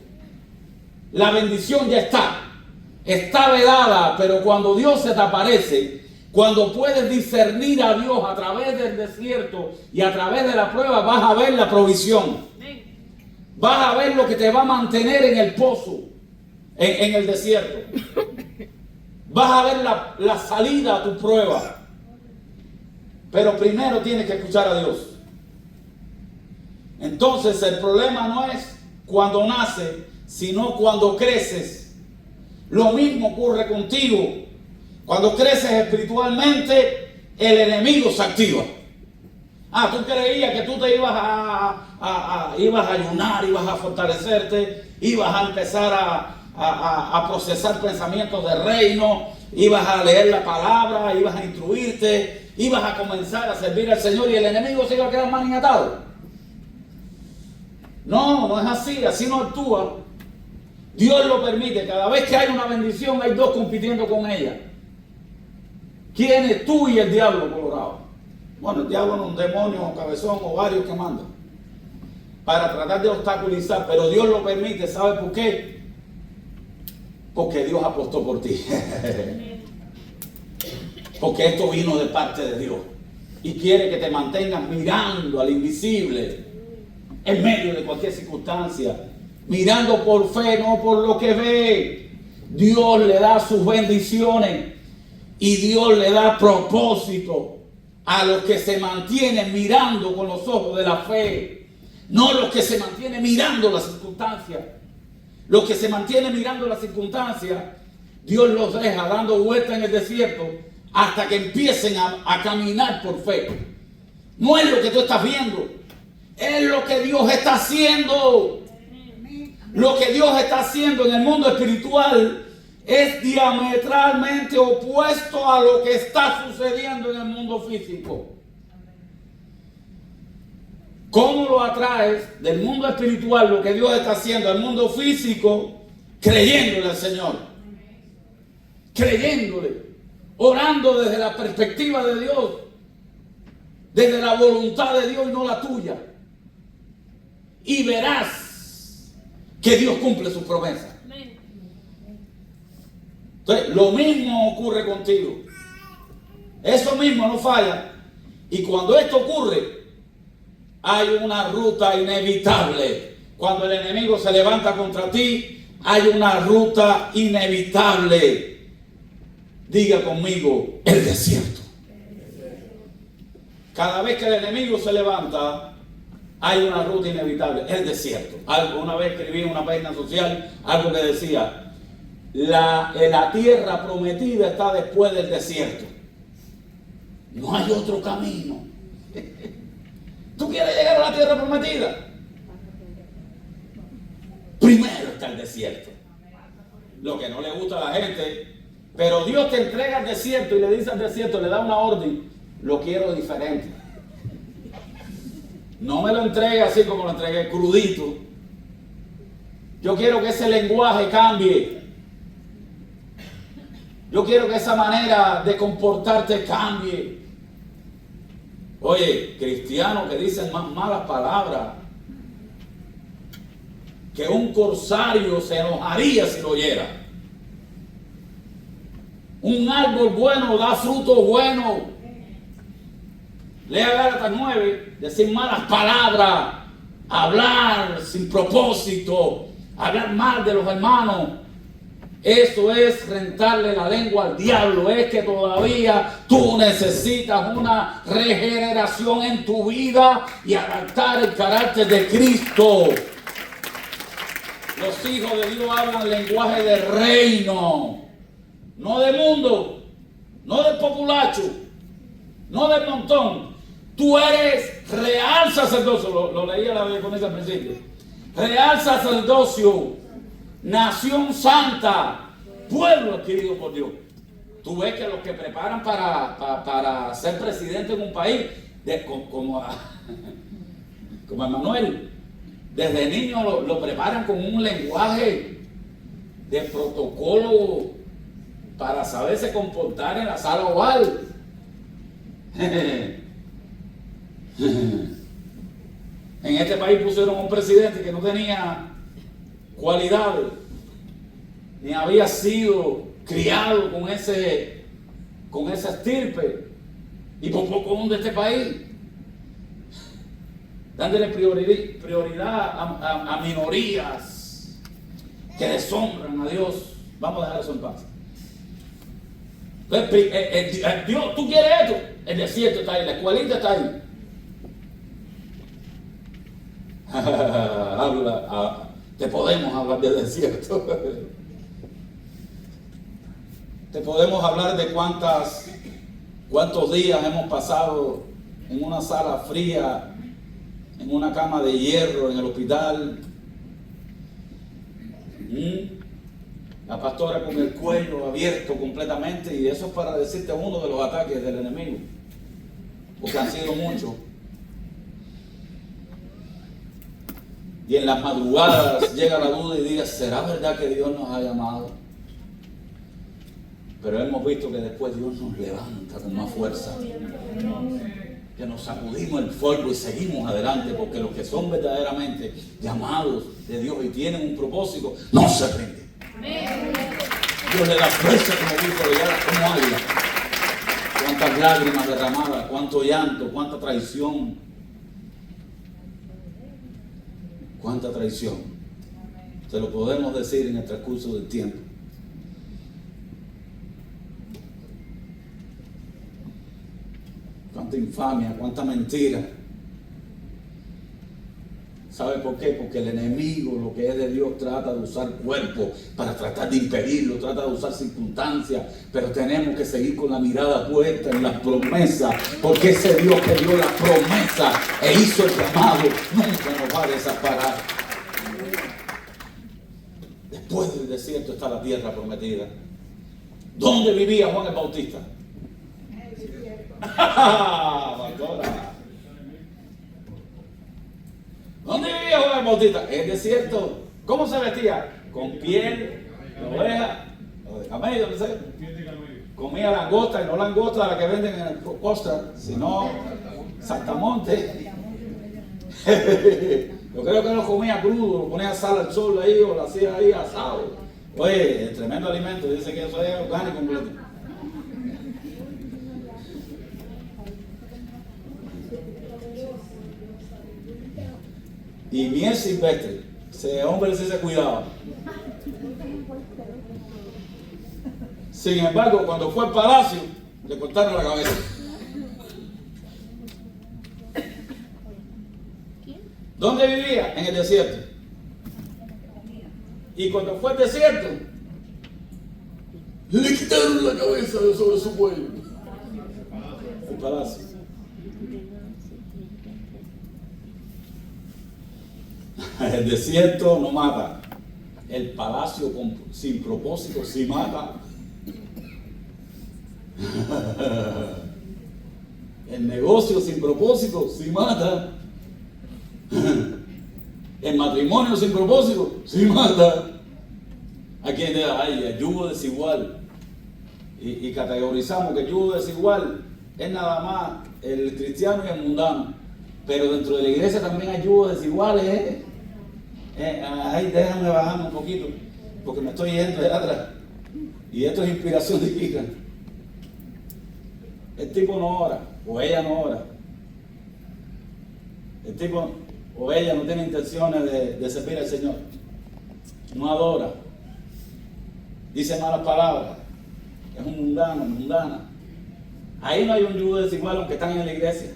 La bendición ya está vedada, pero cuando Dios se te aparece, cuando puedes discernir a Dios a través del desierto y a través de la prueba, vas a ver la provisión. Vas a ver lo que te va a mantener en el pozo, en el desierto. Vas a ver la salida a tu prueba. Pero primero tienes que escuchar a Dios. Entonces el problema no es cuando naces, sino cuando creces. Lo mismo ocurre contigo. Cuando creces espiritualmente, el enemigo se activa. Tú creías que tú te ibas a ayunar, ibas a fortalecerte, ibas a empezar a procesar pensamientos de reino, ibas a leer la palabra, ibas a instruirte, ibas a comenzar a servir al Señor y el enemigo se iba a quedar maniatado. No es así no actúa. Dios lo permite. Cada vez que hay una bendición hay dos compitiendo con ella. ¿Quién es? Tú y el diablo colorado. Bueno, el diablo es un demonio o cabezón o varios que mandan para tratar de obstaculizar, pero Dios lo permite. ¿Sabe por qué? Porque Dios apostó por ti. Porque esto vino de parte de Dios y quiere que te mantengas mirando al invisible en medio de cualquier circunstancia, mirando por fe, no por lo que ve. Dios le da sus bendiciones y Dios le da propósito a los que se mantienen mirando con los ojos de la fe, no los que se mantienen mirando las circunstancias. Los que se mantienen mirando las circunstancias, Dios los deja dando vueltas en el desierto hasta que empiecen a caminar por fe. No es lo que tú estás viendo, es lo que Dios está haciendo. Lo que Dios está haciendo en el mundo espiritual es diametralmente opuesto a lo que está sucediendo en el mundo físico. ¿Cómo lo atraes del mundo espiritual, lo que Dios está haciendo al mundo físico? Creyéndole al Señor. Creyéndole. orando desde la perspectiva de Dios, desde la voluntad de Dios y no la tuya. Y verás que Dios cumple sus promesas. Entonces, lo mismo ocurre contigo. Eso mismo no falla. Y cuando esto ocurre, hay una ruta inevitable. Cuando el enemigo se levanta contra ti, hay una ruta inevitable. Diga conmigo, el desierto. Cada vez que el enemigo se levanta, hay una ruta inevitable, el desierto. Una vez escribí en una página social algo que decía, la tierra prometida está después del desierto. No hay otro camino. ¿Tú quieres llegar a la tierra prometida? Primero está el desierto. Lo que no le gusta a la gente, pero Dios te entrega el desierto y le dice al desierto, le da una orden, lo quiero diferente. No me lo entregue así como lo entregué, crudito. Yo quiero que ese lenguaje cambie. Yo quiero que esa manera de comportarte cambie. Oye, cristianos que dicen más malas palabras, que un corsario se enojaría si lo oyera. Un árbol bueno da fruto bueno. Lea Gálatas 9, decir malas palabras, hablar sin propósito, hablar mal de los hermanos. Eso es rentarle la lengua al diablo. Es que todavía tú necesitas una regeneración en tu vida y adaptar el carácter de Cristo. Los hijos de Dios hablan lenguaje de reino, no de mundo, no del populacho, no del montón. Tú eres real sacerdocio, lo leía la diaconisa al principio. Real sacerdocio, nación santa, pueblo adquirido por Dios. Tú ves que los que preparan para ser presidente en un país, como Manuel, desde niño lo preparan con un lenguaje de protocolo para saberse comportar en la sala oval. En este país pusieron un presidente que no tenía cualidades, ni había sido criado con esa estirpe, y por poco hunde este país, dándole prioridad a minorías que deshonran a Dios. Vamos a dejar eso en paz. Entonces, Dios, ¿tú quieres esto? El desierto está ahí, la escuelita está ahí. Te podemos hablar del desierto. Te podemos hablar de cuántos días hemos pasado en una sala fría, en una cama de hierro en el hospital. La pastora con el cuello abierto completamente, y eso es para decirte uno de los ataques del enemigo, porque han sido muchos. Y en las madrugadas llega la duda y diga, ¿será verdad que Dios nos ha llamado? Pero hemos visto que después Dios nos levanta con más fuerza, que nos sacudimos el polvo y seguimos adelante, porque los que son verdaderamente llamados de Dios y tienen un propósito, no se rinden. Dios le da fuerza como dijo como águila. Cuántas lágrimas derramadas, cuánto llanto, cuánta traición. Cuánta traición. Se lo podemos decir en el transcurso del tiempo. Cuánta infamia, cuánta mentira. ¿Sabe por qué? Porque el enemigo, lo que es de Dios, trata de usar cuerpo para tratar de impedirlo, trata de usar circunstancias, pero tenemos que seguir con la mirada puesta en las promesas, porque ese Dios que dio la promesa e hizo el llamado nunca nos va a desamparar. Después del desierto está la tierra prometida. ¿Dónde vivía Juan el Bautista? ¿Dónde vivía Juan el Bautista? El desierto. ¿Cómo se vestía? Con piel de oveja o de camello, no sé. comía langosta, y no langosta la que venden en el Costa, sino saltamonte. Yo creo que lo comía crudo, lo ponía sal al sol ahí o lo hacía ahí asado. Oye, es tremendo alimento, dice que eso es orgánico completo. Y miel silvestre, ese hombre sí se cuidaba. Sin embargo, cuando fue al palacio, le cortaron la cabeza. ¿Dónde vivía? En el desierto. Y cuando fue al desierto, le quitaron la cabeza de sobre su cuello. El palacio. El desierto no mata. El palacio sin propósito sí mata. El negocio sin propósito sí mata. El matrimonio sin propósito sí mata. Aquí hay el yugo desigual. Y categorizamos que el yugo desigual es nada más el cristiano y el mundano. Pero dentro de la iglesia también hay yugos desiguales. Ahí déjame bajarme un poquito, porque me estoy yendo de atrás. Y esto es inspiración divina. El tipo no ora, o ella no ora. El tipo o ella no tiene intenciones de servir al Señor. No adora. Dice malas palabras. Es un mundano, mundana. Ahí no hay un yugo desigual aunque están en la iglesia.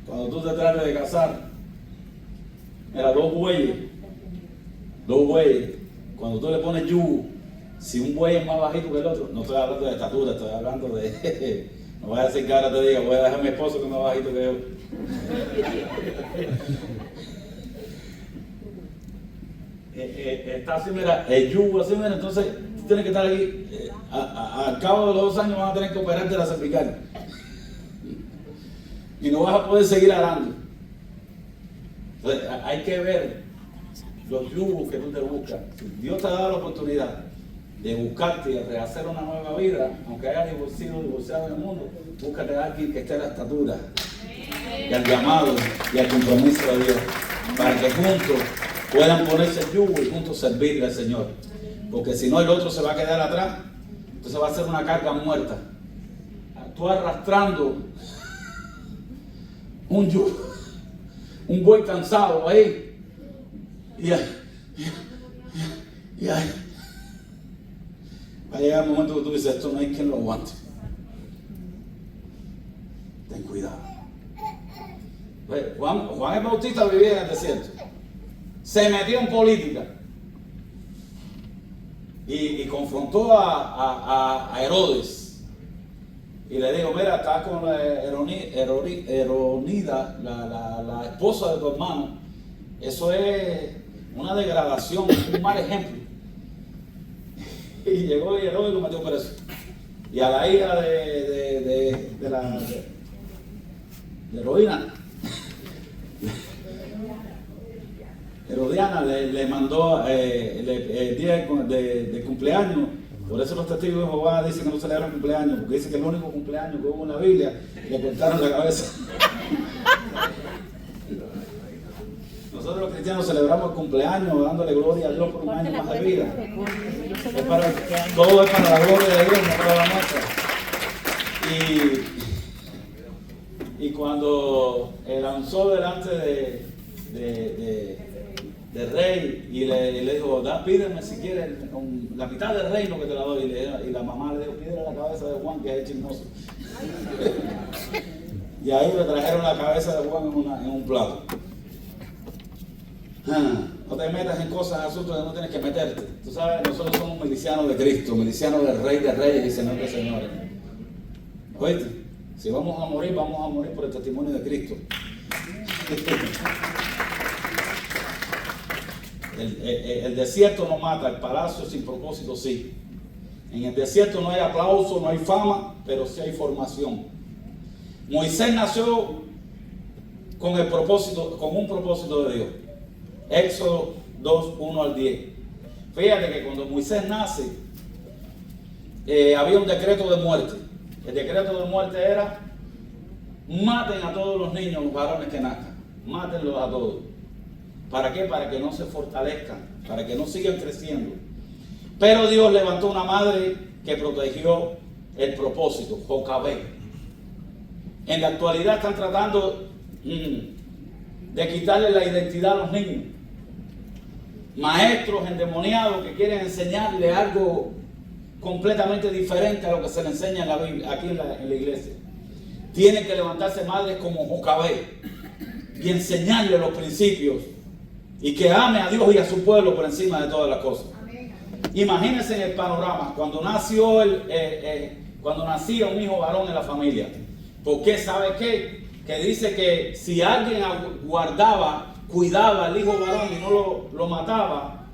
Cuando tú te trates de casar, mira, dos bueyes, cuando tú le pones yugo, si un buey es más bajito que el otro, no estoy hablando de estatura, estoy hablando de, no voy a decir que ahora te diga, voy a dejar a mi esposo que es más bajito que yo. Está así, mira, el yugo así, mira, entonces tú tienes que estar ahí, al cabo de los 2 años van a tener que operarte la cervical. Y no vas a poder seguir arando. Entonces, hay que ver los yugos que tú te buscas. Si Dios te ha dado la oportunidad de buscarte y de rehacer una nueva vida, aunque hayas divorciado en el mundo, búscate a alguien que esté a la estatura y al llamado y al compromiso de Dios, para que juntos puedan ponerse el yugo y juntos servirle al Señor. Porque si no, el otro se va a quedar atrás, entonces va a ser una carga muerta. Tú arrastrando un buey cansado ahí, y ahí va a llegar el momento que tú dices, esto no hay quien lo aguante. Ten cuidado. Juan el Bautista vivía en el desierto, se metió en política y confrontó a Herodes. Y le digo, mira, estás con Heronida, la esposa de tu hermano. Eso es una degradación, un mal ejemplo. Y llegó Herodes y lo metió preso. Y a la hija de Heroína, Herodiana, le mandó el día de cumpleaños. Por eso los testigos de Jehová dicen que no celebran cumpleaños, porque dicen que el único cumpleaños que hubo en la Biblia le cortaron la cabeza. Nosotros los cristianos celebramos el cumpleaños dándole gloria a Dios por un año más de vida. Todo es para la gloria de Dios, no para la nuestra. Y cuando lanzó delante del rey y le dijo, pídeme si quieres la mitad del reino que te la doy, y la mamá le dijo, pídele la cabeza de Juan que es chismoso. Y ahí le trajeron la cabeza de Juan en un plato. No te metas en cosas, en asuntos que no tienes que meterte. Tú sabes, nosotros somos milicianos de Cristo, milicianos del Rey de Reyes y Señor de Señores. ¿Oíste? Si vamos a morir por el testimonio de Cristo. El desierto no mata, el palacio sin propósito sí. En el desierto no hay aplauso, no hay fama, pero sí hay formación. Moisés nació con un propósito de Dios. Éxodo 2, 1 al 10. Fíjate que cuando Moisés nace, había un decreto de muerte. El decreto de muerte era: maten a todos los niños varones que nazcan, mátenlos a todos. ¿Para qué? Para que no se fortalezcan, para que no sigan creciendo. Pero Dios levantó una madre que protegió el propósito, Jocabed. En la actualidad están tratando de quitarle la identidad a los niños. Maestros endemoniados que quieren enseñarle algo completamente diferente a lo que se le enseña en la Biblia, aquí en la iglesia. Tienen que levantarse madres como Jocabed y enseñarle los principios y que ame a Dios y a su pueblo por encima de todas las cosas. Imagínense en el panorama cuando nacía un hijo varón en la familia. Porque ¿sabe qué? Que dice que si alguien cuidaba al hijo varón y no lo mataba,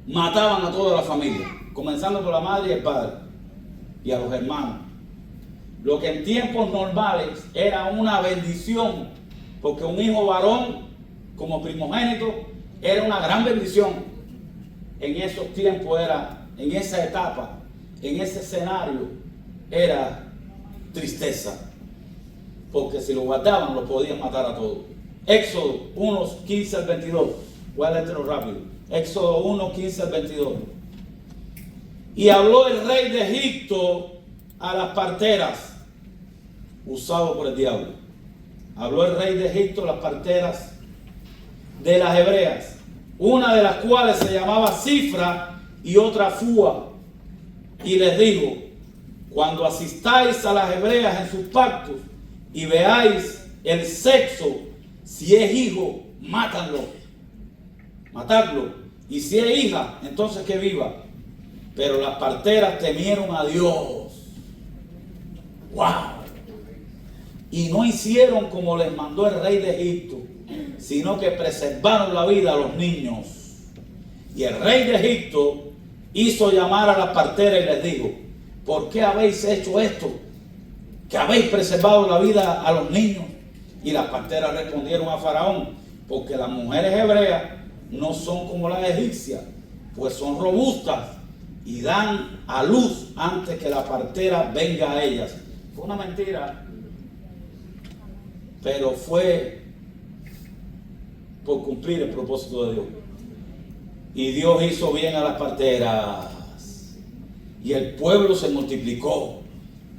mataban a toda la familia, comenzando por la madre y el padre y a los hermanos. Lo que en tiempos normales era una bendición, porque un hijo varón como primogénito era una gran bendición. En esos tiempos en esa etapa, en ese escenario, era tristeza, porque si lo guardaban lo podían matar a todos. Éxodo 1, 15 al 22. Voy a leerlo rápido. Éxodo 1, 15 al 22. Y habló el rey de Egipto a las parteras, usado por el diablo. Habló el rey de Egipto a las parteras de las hebreas, una de las cuales se llamaba Cifra y otra Fúa, y les dijo: cuando asistáis a las hebreas en sus pactos y veáis el sexo, si es hijo, matadlo, y si es hija, entonces que viva. Pero las parteras temieron a Dios. ¡Wow! Y no hicieron como les mandó el rey de Egipto, sino que preservaron la vida a los niños. Y el rey de Egipto hizo llamar a las parteras y les dijo: ¿por qué habéis hecho esto? ¿Que habéis preservado la vida a los niños? Y las parteras respondieron a Faraón: porque las mujeres hebreas no son como las egipcias, pues son robustas y dan a luz antes que la partera venga a ellas. Fue una mentira, pero fue por cumplir el propósito de Dios. Y Dios hizo bien a las parteras, y el pueblo se multiplicó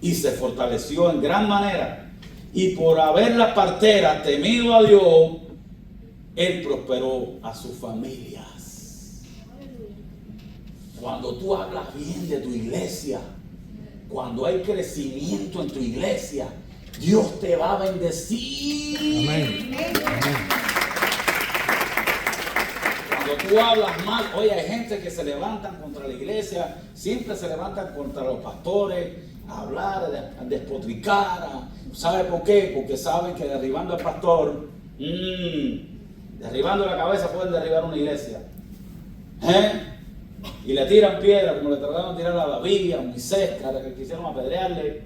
y se fortaleció en gran manera. Y por haber las parteras temido a Dios, Él prosperó a sus familias. Cuando tú hablas bien de tu iglesia, cuando hay crecimiento en tu iglesia, Dios te va a bendecir. Amén. Cuando tú hablas mal, oye, hay gente que se levantan contra la iglesia, siempre se levantan contra los pastores, a hablar, a despotricar. ¿Sabe por qué? Porque saben que derribando al pastor, derribando la cabeza, pueden derribar una iglesia. Y le tiran piedra, como le trataron de tirar a David, a Moisés, que quisieron apedrearle.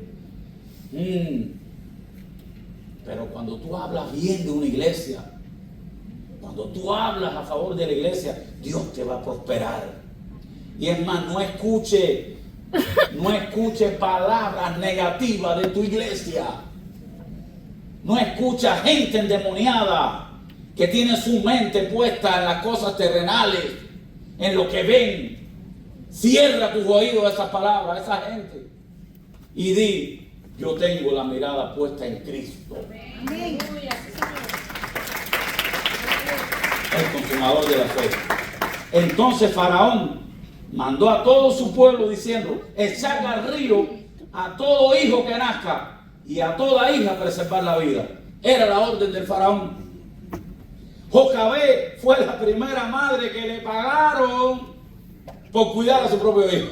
Pero cuando tú hablas bien de una iglesia, cuando tú hablas a favor de la iglesia, Dios te va a prosperar. Y es más, no escuche palabras negativas de tu iglesia. No escucha gente endemoniada que tiene su mente puesta en las cosas terrenales, en lo que ven. Cierra tus oídos a esas palabras, a esa gente, y di: yo tengo la mirada puesta en Cristo, Amén. el consumador de la fe. Entonces Faraón mandó a todo su pueblo diciendo: echad al río a todo hijo que nazca y a toda hija preservar la vida. Era la orden del Faraón. Jocabed fue la primera madre que le pagaron por cuidar a su propio hijo.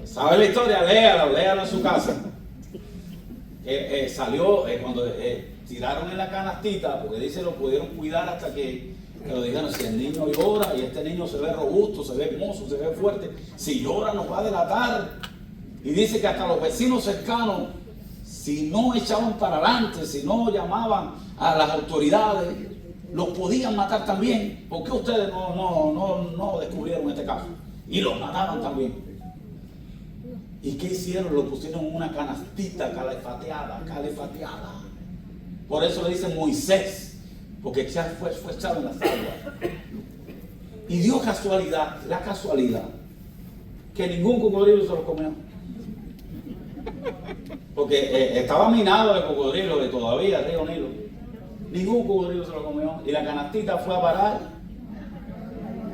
¿Sabe la historia? Léala en su casa. Salió cuando tiraron en la canastita, porque dice lo pudieron cuidar hasta que lo dijeron: si el niño llora y este niño se ve robusto, se ve hermoso, se ve fuerte, si llora nos va a delatar. Y dice que hasta los vecinos cercanos, si no echaban para adelante, si no llamaban a las autoridades, los podían matar también. ¿Por qué ustedes no descubrieron este caso? Y los mataban también. ¿Y qué hicieron? Lo pusieron en una canastita calefateada. Por eso le dicen Moisés, porque fue echado en las aguas. Y dio la casualidad, que ningún cocodrilo se lo comió. Porque estaba minado el cocodrilo de todavía, el río Nilo. Ningún cocodrilo se lo comió. Y la canastita fue a parar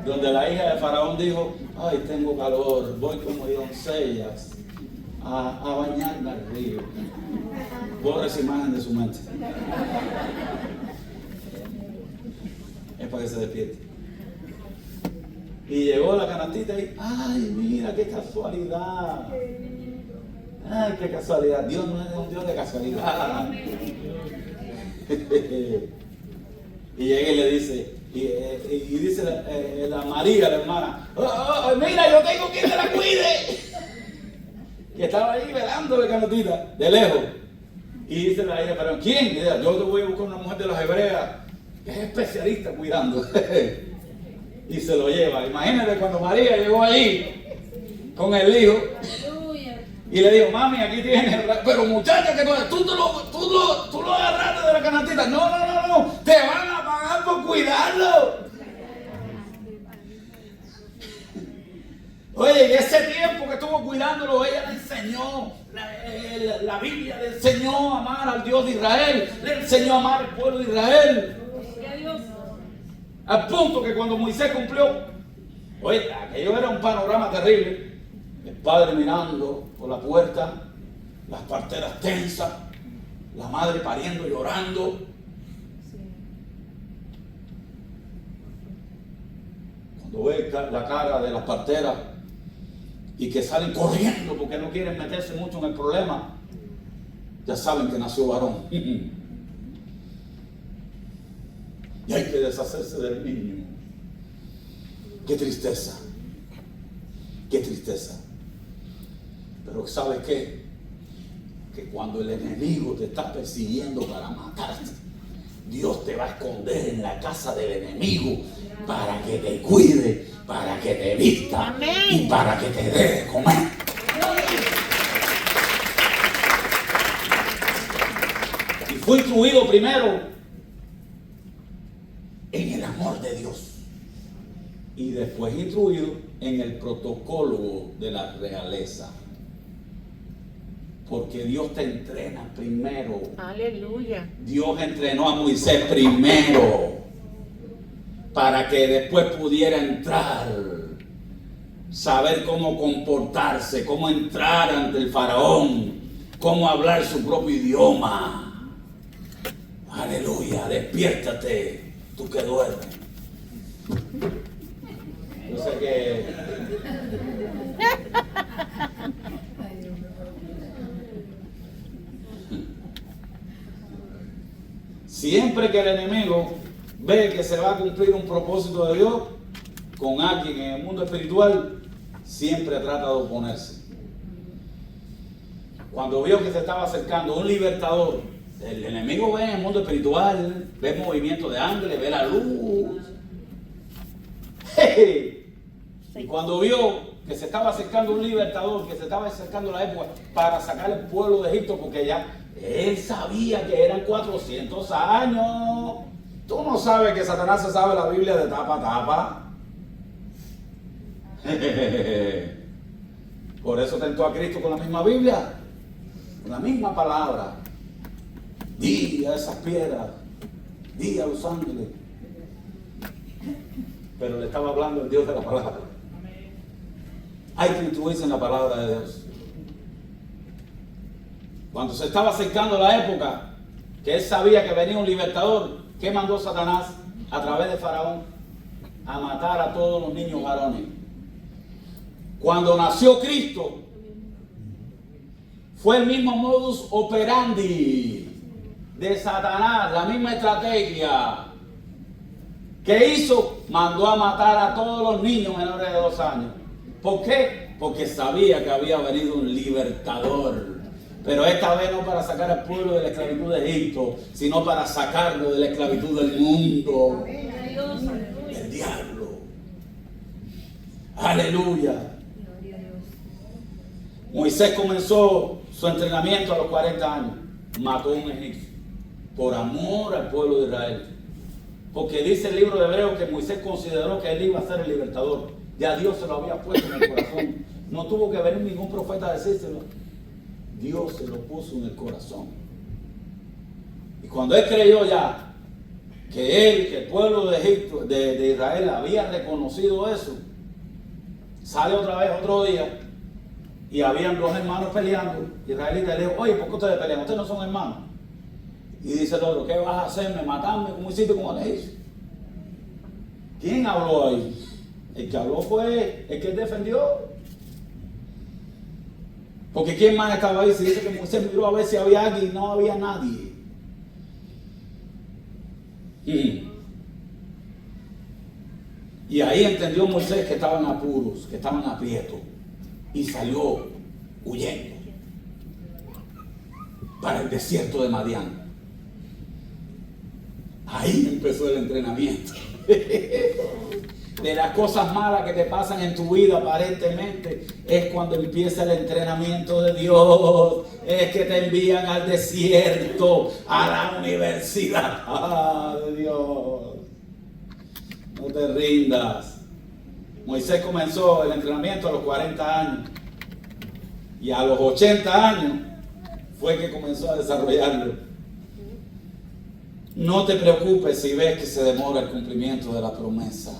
donde la hija de Faraón dijo: ay, tengo calor, voy como doncellas a bañarme al río. Borra esa imagen de su mente. Es para que se despierte. Y llegó la canastita y, ay, mira qué casualidad. Ay, qué casualidad. Dios no es un Dios de casualidad. Y llega y le dice, y dice la María, la hermana: mira, yo tengo quien te la cuide. Que estaba ahí velando la canastita, de lejos. Y dice la hija: pero ¿quién? Yo te voy a buscar una mujer de las hebreas que es especialista cuidando. Y se lo lleva. Imagínate cuando María llegó allí con el hijo y le dijo: mami, aquí tienes. Pero muchacha, que tú lo agarraste de la canastita. No, te van a pagar por cuidarlo. Oye, y ese tiempo que estuvo cuidándolo, ella le enseñó, la Biblia le enseñó a amar al Dios de Israel, le enseñó a amar al pueblo de Israel. Al punto que cuando Moisés cumplió, oye, aquello era un panorama terrible. El padre mirando por la puerta, las parteras tensas, la madre pariendo, llorando. Cuando ve la cara de las parteras y que salen corriendo porque no quieren meterse mucho en el problema, ya saben que nació varón. Y hay que deshacerse del niño. Qué tristeza. Qué tristeza. Pero ¿sabes qué? Que cuando el enemigo te está persiguiendo para matarte, Dios te va a esconder en la casa del enemigo para que te cuide, para que te vista. Amén. Y para que te dé de comer. Y fue instruido primero en el amor de Dios y después instruido en el protocolo de la realeza, porque Dios te entrena primero. Aleluya. Dios entrenó a Moisés primero para que después pudiera entrar, saber cómo comportarse, cómo entrar ante el faraón, cómo hablar su propio idioma. Aleluya, despiértate. Tú que duermes. Yo sé que siempre que el enemigo ve que se va a cumplir un propósito de Dios con alguien en el mundo espiritual, siempre trata de oponerse. Cuando vio que se estaba acercando un libertador, el enemigo ve en el mundo espiritual, ve movimiento de ángeles, ve la luz. Y cuando vio que se estaba acercando un libertador, que se estaba acercando la época para sacar el pueblo de Egipto, porque ya él sabía que eran 400 años. Tú no sabes que Satanás se sabe la Biblia de tapa a tapa. Por eso tentó a Cristo con la misma Biblia, con la misma palabra. Di a esas piedras, di a los ángeles. Pero le estaba hablando el Dios de la palabra. Hay que instruirse en la palabra de Dios. Cuando se estaba acercando la época que él sabía que venía un libertador, ¿qué mandó Satanás a través de Faraón? A matar a todos los niños varones. Cuando nació Cristo, fue el mismo modus operandi de Satanás, la misma estrategia. ¿Qué hizo? Mandó a matar a todos los niños menores de 2 años. ¿Por qué? Porque sabía que había venido un libertador, Pero esta vez no para sacar al pueblo de la esclavitud de Egipto, sino para sacarlo de la esclavitud del mundo, del diablo. Aleluya. Moisés comenzó su entrenamiento a los 40 años. Mató a un egipcio por amor al pueblo de Israel. Porque dice el libro de Hebreos que Moisés consideró que él iba a ser el libertador. Ya Dios se lo había puesto en el corazón. No tuvo que venir ningún profeta a decírselo. Dios se lo puso en el corazón. Y cuando él creyó ya que el pueblo de Egipto, de Israel había reconocido eso, sale otra vez otro día y habían dos hermanos peleando. Israelitas le dijo: oye, ¿por qué ustedes pelean? Ustedes no son hermanos. Y dice el otro: ¿qué vas a hacerme? ¿Matarme? ¿Cómo hiciste con el egipcio? ¿Quién habló ahí? El que habló fue el que defendió. Porque ¿quién más estaba ahí? Se dice que Moisés miró a ver si había alguien y no había nadie. Y ahí entendió Moisés que estaban apuros, que estaban aprietos. Y salió huyendo para el desierto de Madián. Ahí empezó el entrenamiento. De las cosas malas que te pasan en tu vida aparentemente es cuando empieza el entrenamiento de Dios. Es que te envían al desierto, a la universidad de Dios. No te rindas. Moisés comenzó el entrenamiento a los 40 años y a los 80 años fue que comenzó a desarrollarlo. No te preocupes si ves que se demora el cumplimiento de la promesa.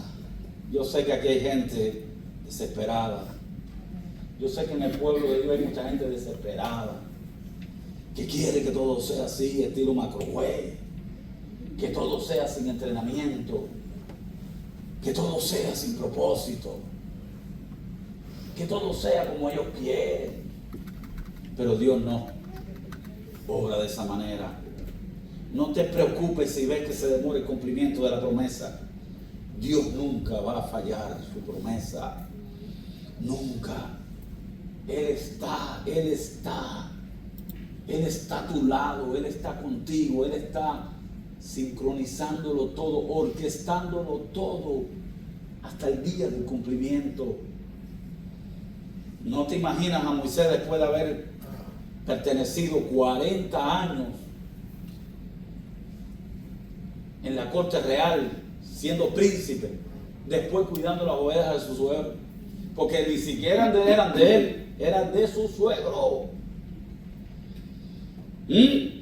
Yo sé que aquí hay gente desesperada. Yo sé que en el pueblo de Dios hay mucha gente desesperada que quiere que todo sea así, estilo Macrowave, que todo sea sin entrenamiento, que todo sea sin propósito, que todo sea como ellos quieren. Pero Dios no obra de esa manera. No te preocupes si ves que se demora el cumplimiento de la promesa. Dios nunca va a fallar su promesa. Nunca. Él está a tu lado, Él está contigo, Él está sincronizándolo todo, orquestándolo todo hasta el día del cumplimiento. No te imaginas a Moisés después de haber pertenecido 40 años en la corte real, siendo príncipe, después cuidando las ovejas de su suegro, porque ni siquiera eran de él, eran de su suegro.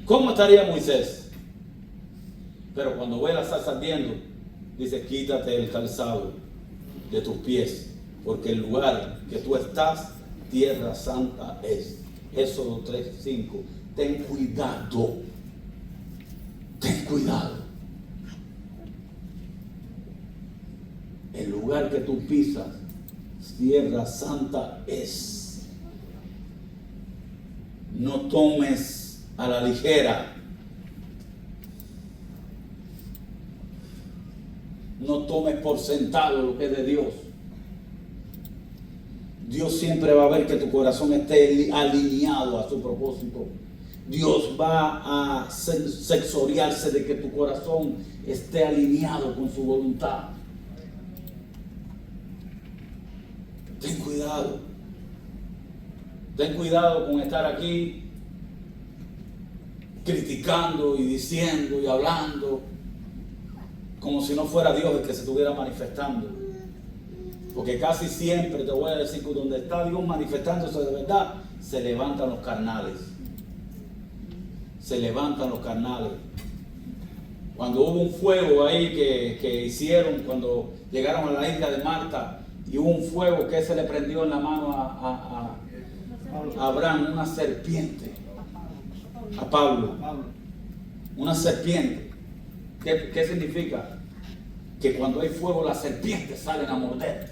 ¿Cómo estaría Moisés? Pero cuando ve la salsa ardiendo, dice: quítate el calzado de tus pies, porque el lugar que tú estás, tierra santa es. Éxodo 3:5. Ten cuidado. Ten cuidado. El lugar que tú pisas, tierra santa es. No tomes a la ligera. No tomes por sentado lo que es de Dios. Dios siempre va a ver que tu corazón esté alineado a su propósito. Dios va a sensoriarse de que tu corazón esté alineado con su voluntad. Ten cuidado. Ten cuidado con estar aquí criticando y diciendo y hablando como si no fuera Dios el que se estuviera manifestando. Porque casi siempre te voy a decir que donde está Dios manifestándose de verdad, se levantan los carnales. Se levantan los carnales. Cuando hubo un fuego ahí que hicieron cuando llegaron a la isla de Malta, y hubo un fuego que se le prendió en la mano a Abraham, una serpiente, a Pablo, una serpiente. ¿Qué significa? Que cuando hay fuego las serpientes salen a morder,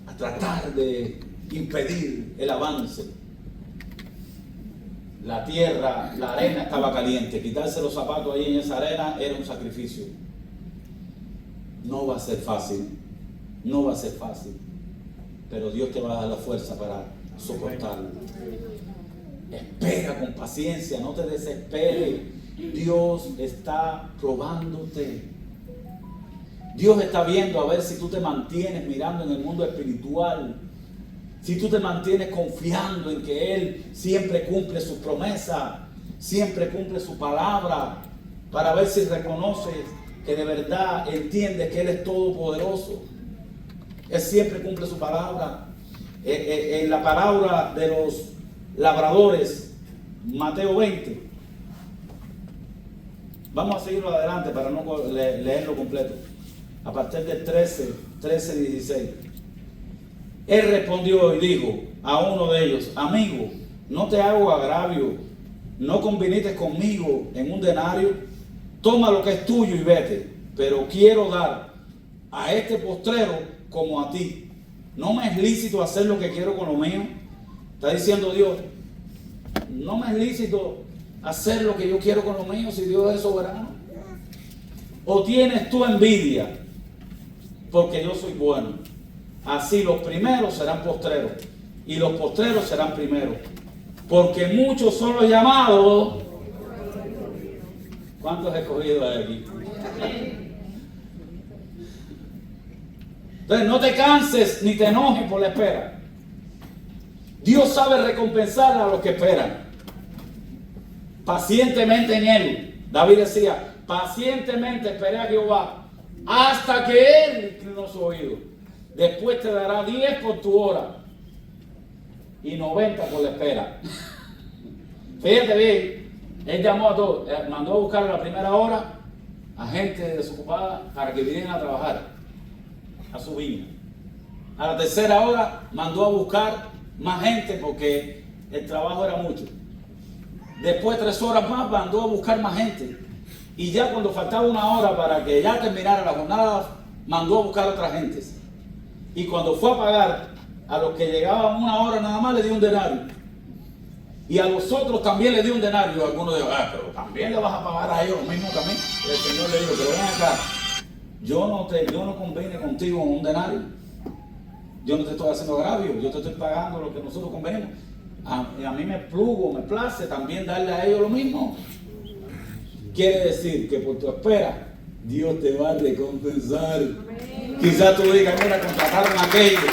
a tratar de impedir el avance. La tierra, la arena estaba caliente, quitarse los zapatos ahí en esa arena era un sacrificio. No va a ser fácil. No va a ser fácil, pero Dios te va a dar la fuerza para soportarlo. Espera con paciencia, no te desesperes. Dios está probándote. Dios está viendo a ver si tú te mantienes mirando en el mundo espiritual. Si tú te mantienes confiando en que Él siempre cumple sus promesas, siempre cumple su palabra, para ver si reconoces que de verdad entiendes que Él es todopoderoso. Él siempre cumple su palabra. En la parábola de los labradores, Mateo 20. Vamos a seguirlo adelante para no leerlo completo. A partir del 13, 16. Él respondió y dijo a uno de ellos: amigo, no te hago agravio, no conviniste conmigo en un denario, toma lo que es tuyo y vete, pero quiero dar a este postrero como a ti. ¿No me es lícito hacer lo que quiero con lo mío? Está diciendo Dios, no me es lícito hacer lo que yo quiero con lo mío si Dios es soberano. ¿O tienes tú envidia porque yo soy bueno? Así los primeros serán postreros y los postreros serán primeros, porque muchos son los llamados. ¿Cuántos escogidos hay aquí? Entonces no te canses ni te enojes por la espera. Dios sabe recompensar a los que esperan pacientemente en Él. David decía, pacientemente esperé a Jehová hasta que Él inclinó su oído. Después te dará 10 por tu hora y 90 por la espera. Fíjate bien, Él llamó a todos, mandó a buscar a la primera hora a gente desocupada para que vinieran a trabajar a su viña. A la tercera hora mandó a buscar más gente porque el trabajo era mucho. Después 3 horas más mandó a buscar más gente. Y ya cuando faltaba 1 hora para que ya terminara la jornada, mandó a buscar a otras gentes. Y cuando fue a pagar a los que llegaban 1 hora nada más, le dio un denario. Y a los otros también le dio un denario. Algunos dijo, pero también le vas a pagar a ellos lo mismo también. Y el Señor le dijo, pero ven acá, yo no convenio contigo en un denario. Yo no te estoy haciendo agravio, yo te estoy pagando lo que nosotros convenimos. A mí me place también darle a ellos lo mismo. Quiere decir que por tu espera, Dios te va a recompensar. Quizás tú digas, mira, contrataron a aquellos.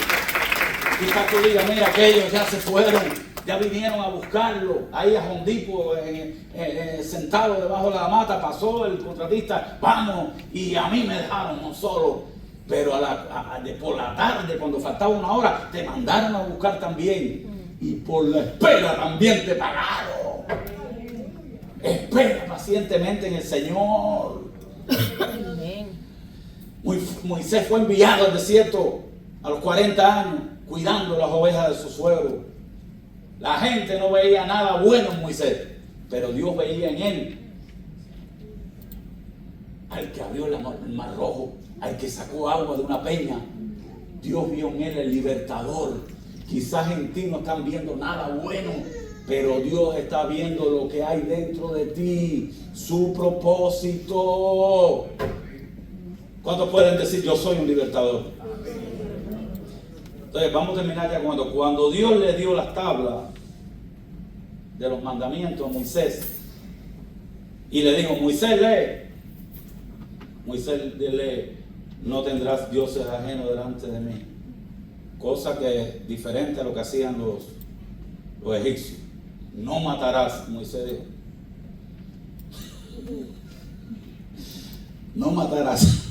Quizás tú digas, mira, aquellos ya se fueron, ya vinieron a buscarlo. Ahí a Jondipo, sentado debajo de la mata, pasó el contratista, vamos, y a mí me dejaron no solo. Pero por la tarde, cuando faltaba 1 hora, te mandaron a buscar también. Y por la espera también te pagaron. Espera pacientemente en el Señor. Moisés fue enviado al desierto a los 40 años, cuidando las ovejas de su suegro. La gente no veía nada bueno en Moisés, pero Dios veía en él al que abrió el mar rojo, al que sacó agua de una peña. Dios vio en él el libertador. Quizás en ti no están viendo nada bueno, pero Dios está viendo lo que hay dentro de ti, su propósito. ¿Cuántos pueden decir yo soy un libertador? Entonces vamos a terminar ya cuando Dios le dio las tablas de los mandamientos a Moisés y le dijo, Moisés lee. Moisés lee, no tendrás dioses ajenos delante de mí. Cosa que es diferente a lo que hacían los egipcios. No matarás, Moisés dijo. No matarás.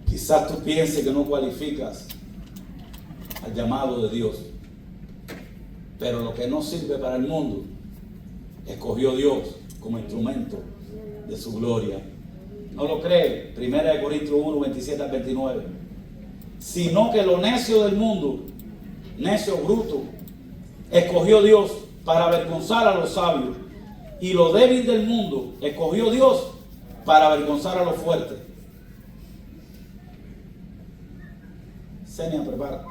Quizás tú pienses que no cualificas al llamado de Dios. Pero lo que no sirve para el mundo, escogió Dios como instrumento de su gloria. ¿No lo cree? 1 Corintios 1, 27 al 29. Sino que lo necio del mundo, necio bruto, escogió Dios para avergonzar a los sabios. Y lo débil del mundo, escogió Dios para avergonzar a los fuertes. Senia, prepara.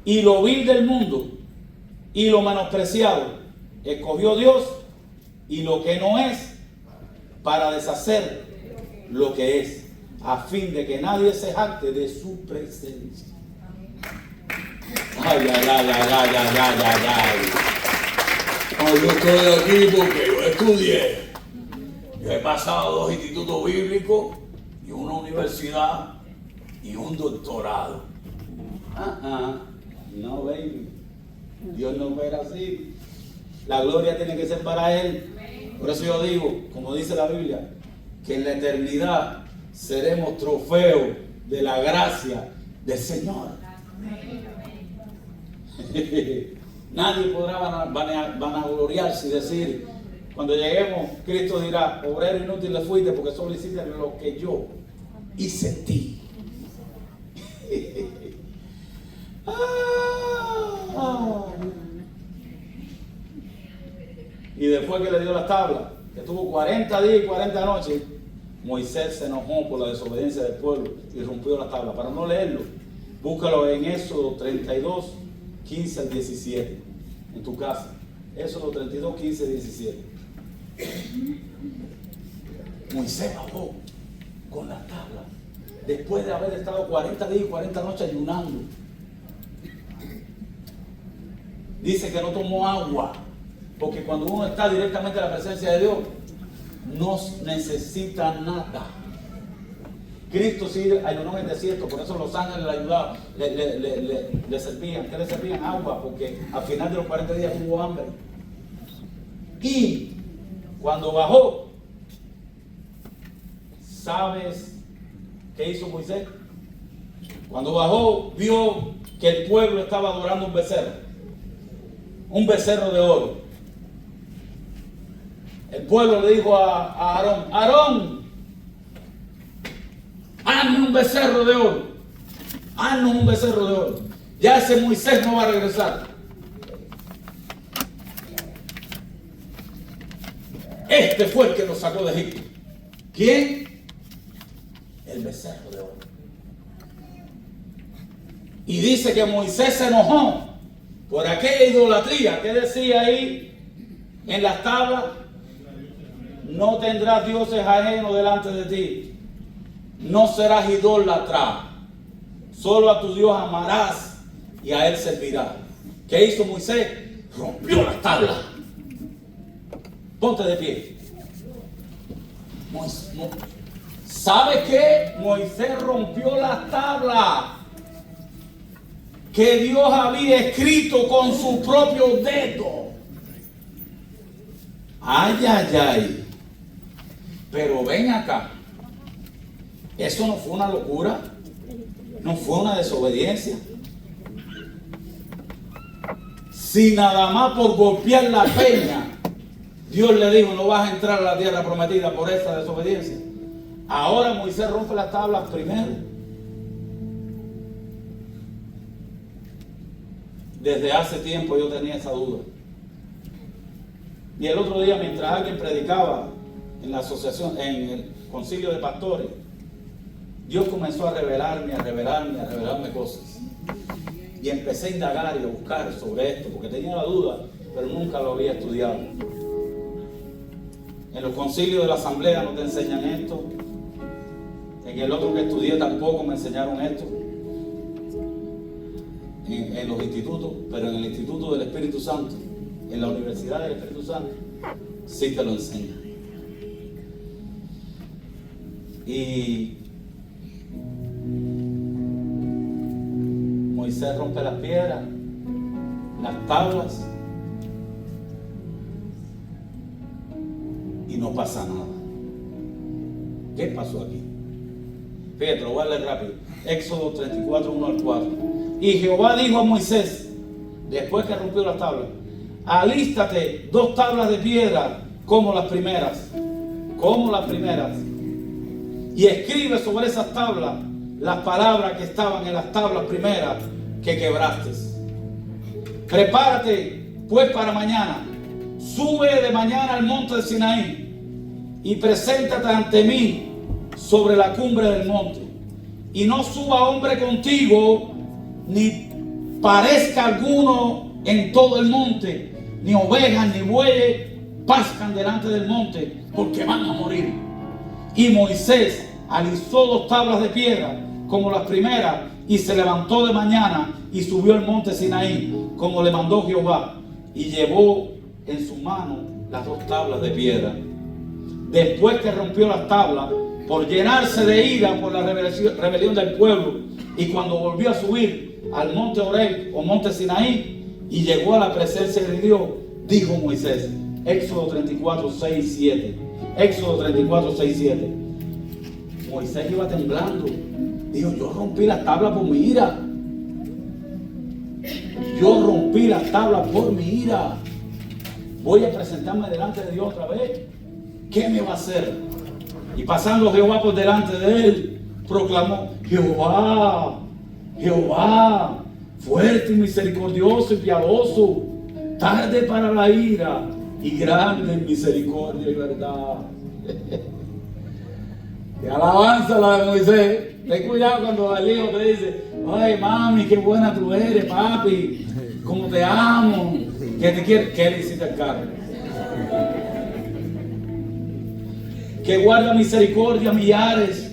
Y lo vil del mundo y lo menospreciado, escogió Dios y lo que no es, para deshacer lo que es, a fin de que nadie se jacte de su presencia. Ay, ay, ay, ay, ay, ay, ay, ay. No, yo estoy aquí porque yo estudié. Yo he pasado 2 institutos bíblicos y una universidad y un doctorado. No, baby. Dios no ve así. La gloria tiene que ser para Él. Por eso yo digo, como dice la Biblia, que en la eternidad seremos trofeo de la gracia del Señor. Nadie podrá vanagloriarse y decir, cuando lleguemos, Cristo dirá, obrero inútil le fuiste porque solo hiciste lo que yo hice en ti. Y después que le dio las tablas, que tuvo 40 días y 40 noches, Moisés se enojó por la desobediencia del pueblo y rompió las tablas. Para no leerlo, búscalo en Éxodo 32, 15 al 17, en tu casa. Éxodo 32, 15 al 17. Moisés bajó con las tablas después de haber estado 40 días y 40 noches ayunando. Dice que no tomó agua, porque cuando uno está directamente en la presencia de Dios, no necesita nada. Cristo sí ayunó en el desierto, por eso los ángeles le ayudaban, le servían. ¿Qué le servían? Agua, porque al final de los 40 días tuvo hambre. Y cuando bajó, ¿sabes qué hizo Moisés? Cuando bajó, vio que el pueblo estaba adorando un becerro de oro. El pueblo le dijo a Aarón, Aarón, hazme un becerro de oro. Haznos un becerro de oro. Ya ese Moisés no va a regresar. Este fue el que nos sacó de Egipto. ¿Quién? El becerro de oro. Y dice que Moisés se enojó por aquella idolatría. ¿Qué decía ahí en las tablas? No tendrás dioses ajenos delante de ti. No serás idólatra. Solo a tu Dios amarás y a Él servirás. ¿Qué hizo Moisés? Rompió las tablas. Ponte de pie. ¿Sabe qué? Moisés rompió las tablas que Dios había escrito con su propio dedo. Ay, ay, ay. Pero ven acá. Eso no fue una locura. No fue una desobediencia. Si nada más por golpear la peña, Dios le dijo, no vas a entrar a la tierra prometida por esa desobediencia. Ahora Moisés rompe las tablas primero. Desde hace tiempo yo tenía esa duda. Y el otro día, mientras alguien predicaba en la asociación, en el concilio de pastores, Dios comenzó a revelarme cosas. Y empecé a indagar y a buscar sobre esto, porque tenía la duda, pero nunca lo había estudiado. En los concilios de la asamblea no te enseñan esto. En el otro que estudié tampoco me enseñaron esto. En los institutos, pero en el Instituto del Espíritu Santo, en la Universidad del Espíritu Santo, sí te lo enseñan. Y Moisés rompe las piedras, las tablas, y no pasa nada. ¿Qué pasó aquí? Fíjate, lo voy a leer rápido. Éxodo 34, 1 al 4. Y Jehová dijo a Moisés, después que rompió las tablas, alístate 2 tablas de piedra como las primeras, y escribe sobre esas tablas las palabras que estaban en las tablas primeras que quebraste. Prepárate pues para mañana, sube de mañana al monte de Sinaí y preséntate ante mí sobre la cumbre del monte, y no suba hombre contigo, ni parezca alguno en todo el monte, ni ovejas ni bueyes pascan delante del monte, porque van a morir. Y Moisés alisó 2 tablas de piedra como las primeras, y se levantó de mañana y subió al monte Sinaí como le mandó Jehová, y llevó en su mano las 2 tablas de piedra. Después que rompió las tablas, por llenarse de ira por la rebelión del pueblo, y cuando volvió a subir al monte Horeb o monte Sinaí y llegó a la presencia de Dios, dijo Moisés, Éxodo 34, 6, 7. Éxodo 34, 6, 7. Moisés iba temblando. Dijo, yo rompí las tablas por mi ira. Yo rompí las tablas por mi ira. Voy a presentarme delante de Dios otra vez. ¿Qué me va a hacer? Y pasando Jehová por delante de él, proclamó, Jehová, Jehová, fuerte y misericordioso y piadoso, tarde para la ira y grande en misericordia y verdad. ¡Qué alabanza la de Moisés! Ten cuidado cuando el hijo te dice, ay mami, qué buena tú eres, papi, cómo te amo, que te quiero. ¿Qué le hiciste al carro? Que guarda misericordia millares,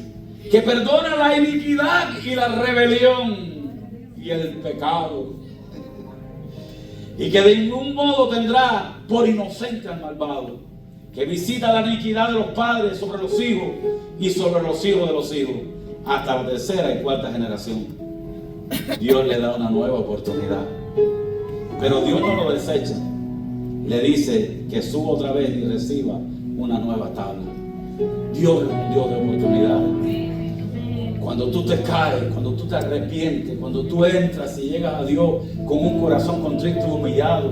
que perdona la iniquidad y la rebelión y el pecado, y que de ningún modo tendrá por inocente al malvado, que visita la iniquidad de los padres sobre los hijos y sobre los hijos de los hijos, hasta la 3ª y 4ª generación. Dios le da una nueva oportunidad, pero Dios no lo desecha. Le dice que suba otra vez y reciba una nueva tabla. Dios es un Dios de oportunidades. Cuando tú te caes, cuando tú te arrepientes, cuando tú entras y llegas a Dios con un corazón contrito y humillado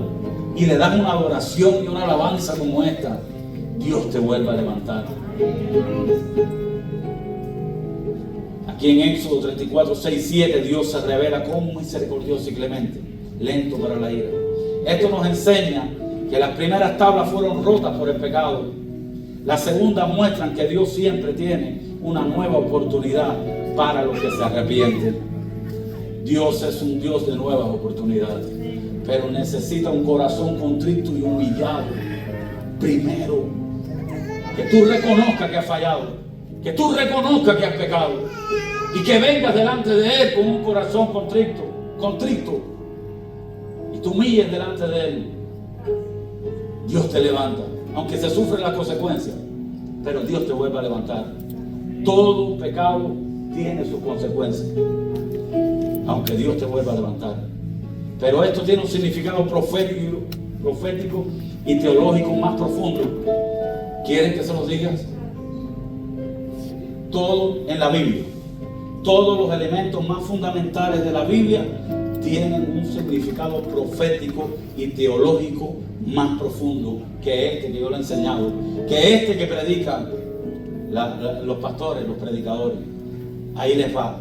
y le das una adoración y una alabanza como esta, Dios te vuelve a levantar. Aquí en Éxodo 34, 6, 7, Dios se revela como misericordioso y clemente, lento para la ira. Esto nos enseña que las primeras tablas fueron rotas por el pecado. Las segundas muestran que Dios siempre tiene una nueva oportunidad para los que se arrepienten. Dios es un Dios de nuevas oportunidades, pero necesita un corazón contrito y humillado. Primero, que tú reconozcas que has fallado, que tú reconozcas que has pecado y que vengas delante de Él con un corazón contrito y te humilles delante de Él. Dios te levanta, aunque se sufren las consecuencias, pero Dios te vuelve a levantar. Todo pecado tiene sus consecuencias, aunque Dios te vuelva a levantar. Pero esto tiene un significado profético y teológico más profundo. ¿Quieren que se los digas? Todo en la Biblia, todos los elementos más fundamentales de la Biblia tienen un significado profético y teológico más profundo que este que yo le he enseñado, que este que predican los pastores, los predicadores. Ahí les va.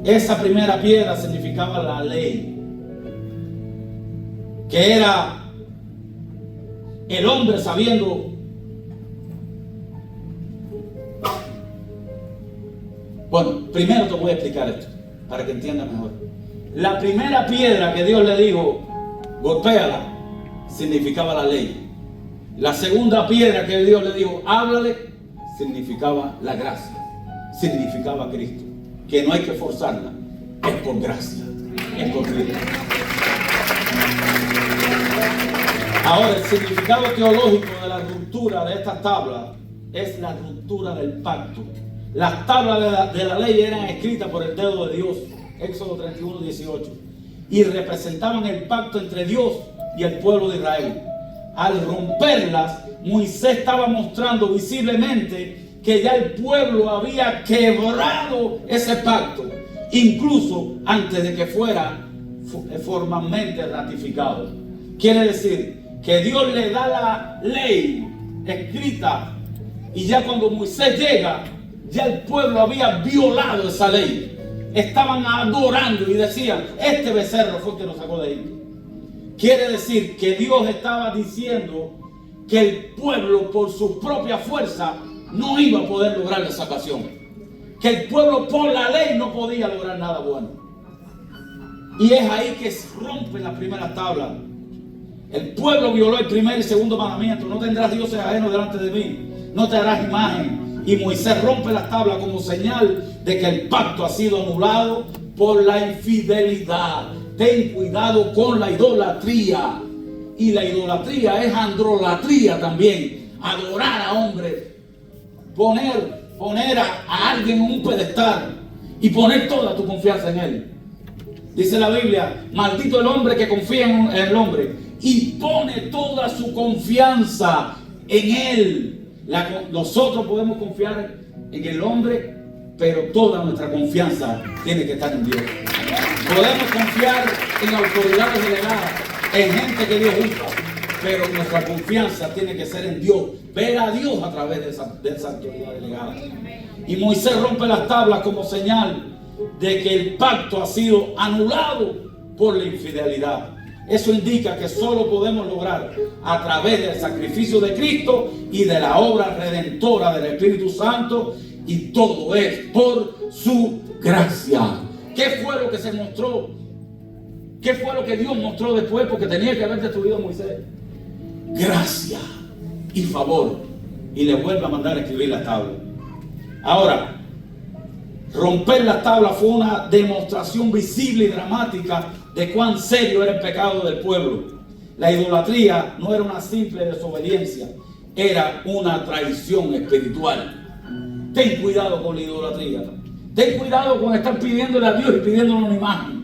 Esa primera piedra significaba la ley, que era el hombre sabiendo primero te voy a explicar esto para que entiendas mejor. La primera piedra que Dios le dijo, golpéala, significaba la ley. La segunda piedra que Dios le dijo, háblale, significaba la gracia, significaba Cristo, que no hay que forzarla, es por gracia, es por Cristo. Ahora, el significado teológico de la ruptura de estas tablas es la ruptura del pacto. Las tablas de la ley eran escritas por el dedo de Dios, Éxodo 31, 18, y representaban el pacto entre Dios y el pueblo de Israel. Al romperlas, Moisés estaba mostrando visiblemente que ya el pueblo había quebrado ese pacto, incluso antes de que fuera formalmente ratificado. Quiere decir que Dios le da la ley escrita y ya cuando Moisés llega, ya el pueblo había violado esa ley. Estaban adorando y decían, este becerro fue el que nos sacó de Egipto. Quiere decir que Dios estaba diciendo que el pueblo por su propia fuerza no iba a poder lograr la salvación. Que el pueblo por la ley no podía lograr nada bueno. Y es ahí que se rompe la primera tabla. El pueblo violó el primer y segundo mandamiento. No tendrás dioses ajenos delante de mí. No te harás imagen. Y Moisés rompe las tablas como señal de que el pacto ha sido anulado por la infidelidad. Ten cuidado con la idolatría. Y la idolatría es androlatría también. Adorar a hombres. Poner a alguien en un pedestal y poner toda tu confianza en él. Dice la Biblia, maldito el hombre que confía en el hombre y pone toda su confianza en él. Nosotros podemos confiar en el hombre, pero toda nuestra confianza tiene que estar en Dios. Podemos confiar en autoridades delegadas, en gente que Dios usa, pero nuestra confianza tiene que ser en Dios. Ver a Dios a través de esa autoridad delegada. Y Moisés rompe las tablas como señal de que el pacto ha sido anulado por la infidelidad. Eso indica que solo podemos lograr a través del sacrificio de Cristo y de la obra redentora del Espíritu Santo, y todo es por su gracia. ¿Qué fue lo que se mostró? ¿Qué fue lo que Dios mostró después? Porque tenía que haber destruido a Moisés. Gracia y favor. Y le vuelve a mandar a escribir las tablas. Ahora, romper las tablas fue una demostración visible y dramática de cuán serio era el pecado del pueblo. La idolatría no era una simple desobediencia, era una traición espiritual. Ten cuidado con la idolatría. Ten cuidado con estar pidiéndole a Dios y pidiéndole una imagen.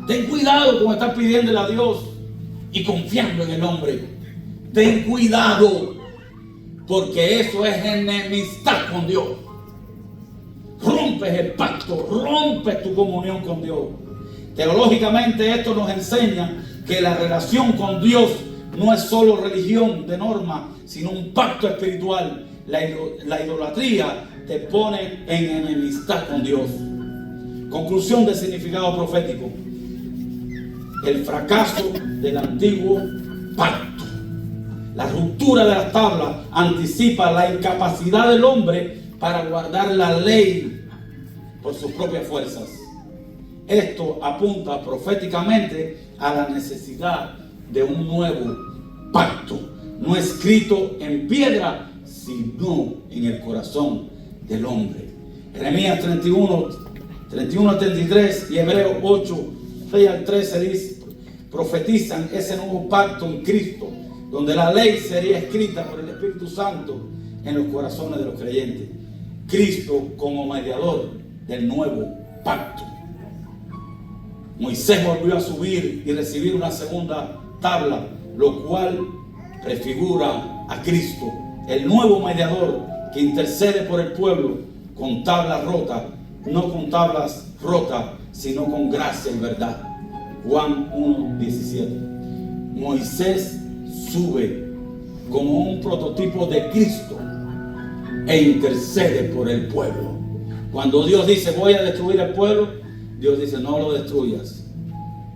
Ten cuidado con estar pidiéndole a Dios y confiando en el hombre. Ten cuidado, porque eso es enemistad con Dios. Rompes el pacto, rompes tu comunión con Dios. Teológicamente esto nos enseña que la relación con Dios no es solo religión de norma, sino un pacto espiritual. La idolatría te pone en enemistad con Dios. Conclusión del significado profético. El fracaso del antiguo pacto. La ruptura de las tablas anticipa la incapacidad del hombre para guardar la ley por sus propias fuerzas. Esto apunta proféticamente a la necesidad de un nuevo pacto, no escrito en piedra, sino en el corazón del hombre. Jeremías 31 al 33 y Hebreos 8, 6 al 13 dice, profetizan ese nuevo pacto en Cristo, donde la ley sería escrita por el Espíritu Santo en los corazones de los creyentes. Cristo como mediador del nuevo pacto. Moisés volvió a subir y recibir una segunda tabla, lo cual prefigura a Cristo, el nuevo mediador que intercede por el pueblo con tablas rotas, no con tablas rotas, sino con gracia y verdad. Juan 1:17. Moisés sube como un prototipo de Cristo e intercede por el pueblo. Cuando Dios dice voy a destruir el pueblo, Dios dice no lo destruyas,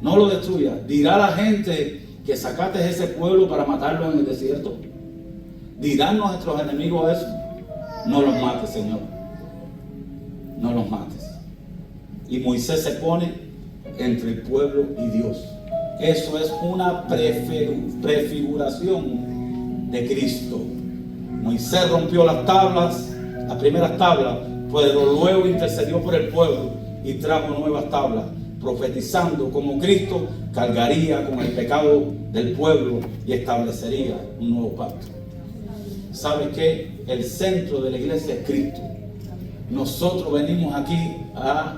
no lo destruyas. Dirá la gente que sacaste ese pueblo para matarlo en el desierto. Dirán nuestros enemigos eso. No los mates, Señor, no los mates. Y Moisés se pone entre el pueblo y Dios. Eso es una prefiguración de Cristo. Moisés rompió las tablas, las primeras tablas, pero luego intercedió por el pueblo y trajo nuevas tablas, profetizando como Cristo cargaría con el pecado del pueblo y establecería un nuevo pacto. ¿Sabes qué? El centro de la iglesia es Cristo. Nosotros venimos aquí a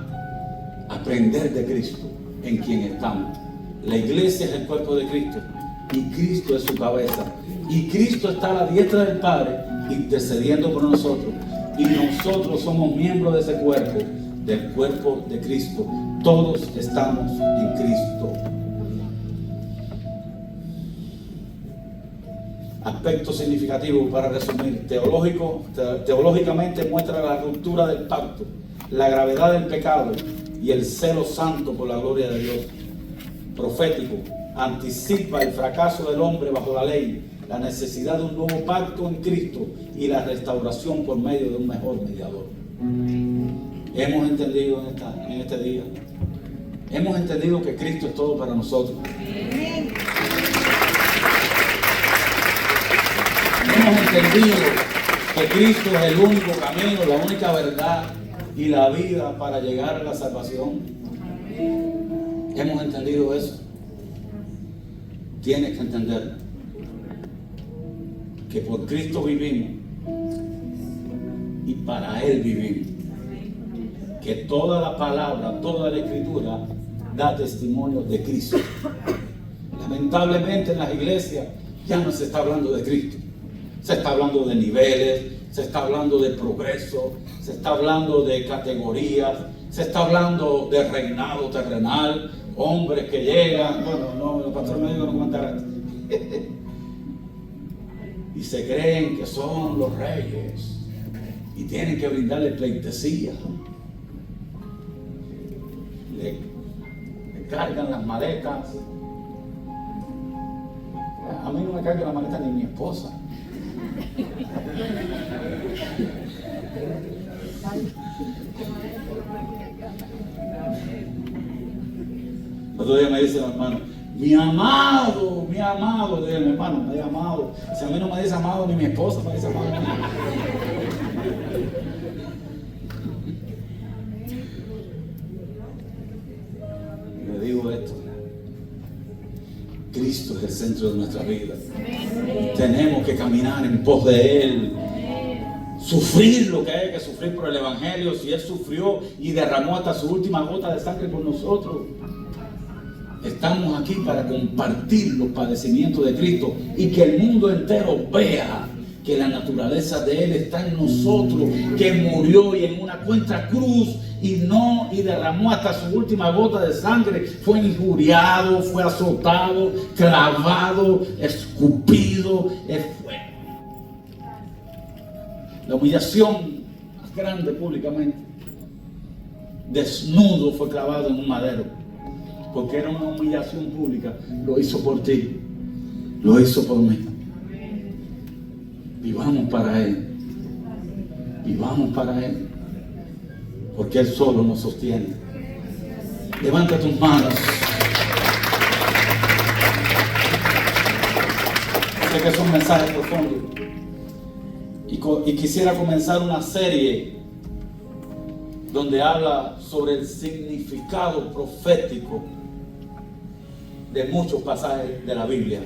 aprender de Cristo, en quien estamos. La iglesia es el cuerpo de Cristo y Cristo es su cabeza. Y Cristo está a la diestra del Padre intercediendo por nosotros. Y nosotros somos miembros de ese cuerpo, del cuerpo de Cristo. Todos estamos en Cristo. Aspecto significativo para resumir. Teológicamente muestra la ruptura del pacto, la gravedad del pecado y el celo santo por la gloria de Dios. Profético, anticipa el fracaso del hombre bajo la ley, la necesidad de un nuevo pacto en Cristo y la restauración por medio de un mejor mediador. Hemos entendido en este día, hemos entendido que Cristo es todo para nosotros. Hemos entendido que Cristo es el único camino, la única verdad y la vida para llegar a la salvación. Hemos entendido eso. tienes que entender que por Cristo vivimos y para Él vivimos. Que toda la palabra, toda la escritura da testimonio de Cristo. Lamentablemente en las iglesias ya no se está hablando de Cristo. Se está hablando de niveles, se está hablando de progreso, se está hablando de categorías, se está hablando de reinado terrenal, hombres que llegan, bueno, no, el pastor me dijo no comentar y se creen que son los reyes y tienen que brindarle pleitesía. Le cargan las maletas. A mí no me carga la maleta ni mi esposa. Otro día me dice el hermano, mi amado, le digo, mi hermano, me dice amado. Si a mí no me dice amado ni mi esposa me dice amado. Y le digo esto, Cristo es el centro de nuestra vida. Tenemos que caminar en pos de Él. Sufrir lo que hay que sufrir por el Evangelio. Si Él sufrió y derramó hasta su última gota de sangre por nosotros. Estamos aquí para compartir los padecimientos de Cristo y que el mundo entero vea que la naturaleza de Él está en nosotros, que murió y en una cuenta cruz y derramó hasta su última gota de sangre. Fue injuriado, fue azotado, clavado, escupido. Fue la humillación más grande públicamente. Desnudo fue clavado en un madero, porque era una humillación pública. Lo hizo por ti, lo hizo por mí. Vivamos para Él, vivamos para Él, porque Él solo nos sostiene. Levanta tus manos. Sé que son mensajes profundos y quisiera comenzar una serie donde habla sobre el significado profético de muchos pasajes de la Biblia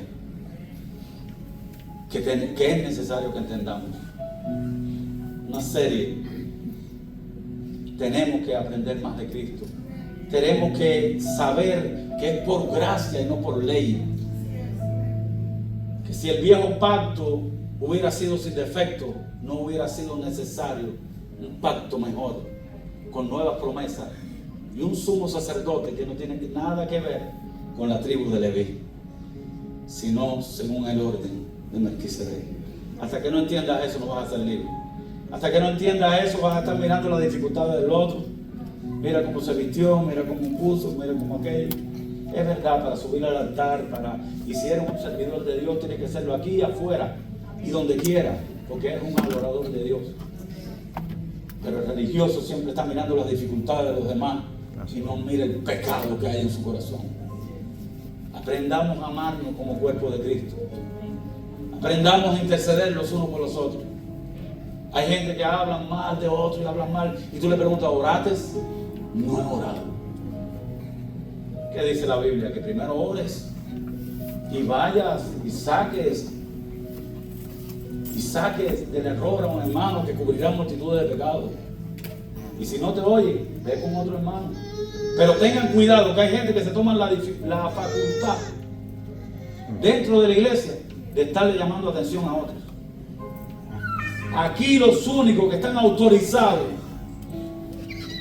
que es necesario que entendamos. Una serie. Tenemos que aprender más de Cristo. Tenemos que saber que es por gracia y no por ley. Que si el viejo pacto hubiera sido sin defecto, no hubiera sido necesario un pacto mejor, con nuevas promesas y un sumo sacerdote que no tiene nada que ver con la tribu de Leví, sino según el orden de Melquisedec. Hasta que no entiendas eso, no vas a ser libre. Hasta que no entiendas eso, vas a estar mirando las dificultades del otro. Mira cómo se vistió, mira cómo puso, mira cómo aquello. Es verdad, para subir al altar, y si eres un servidor de Dios, tienes que hacerlo aquí, afuera y donde quiera, porque eres un adorador de Dios. Pero el religioso siempre está mirando las dificultades de los demás y no mira el pecado que hay en su corazón. Aprendamos a amarnos como cuerpo de Cristo. Aprendamos a interceder los unos por los otros. Hay gente que habla mal de otro y hablan mal, y tú le preguntas, ¿oraste? No he orado. ¿Qué dice la Biblia? Que primero ores y vayas y saques del error a un hermano que cubrirá multitudes de pecados. Y si no te oye, ve con otro hermano. Pero tengan cuidado, que hay gente que se toma la facultad dentro de la iglesia de estarle llamando atención a otros. Aquí los únicos que están autorizados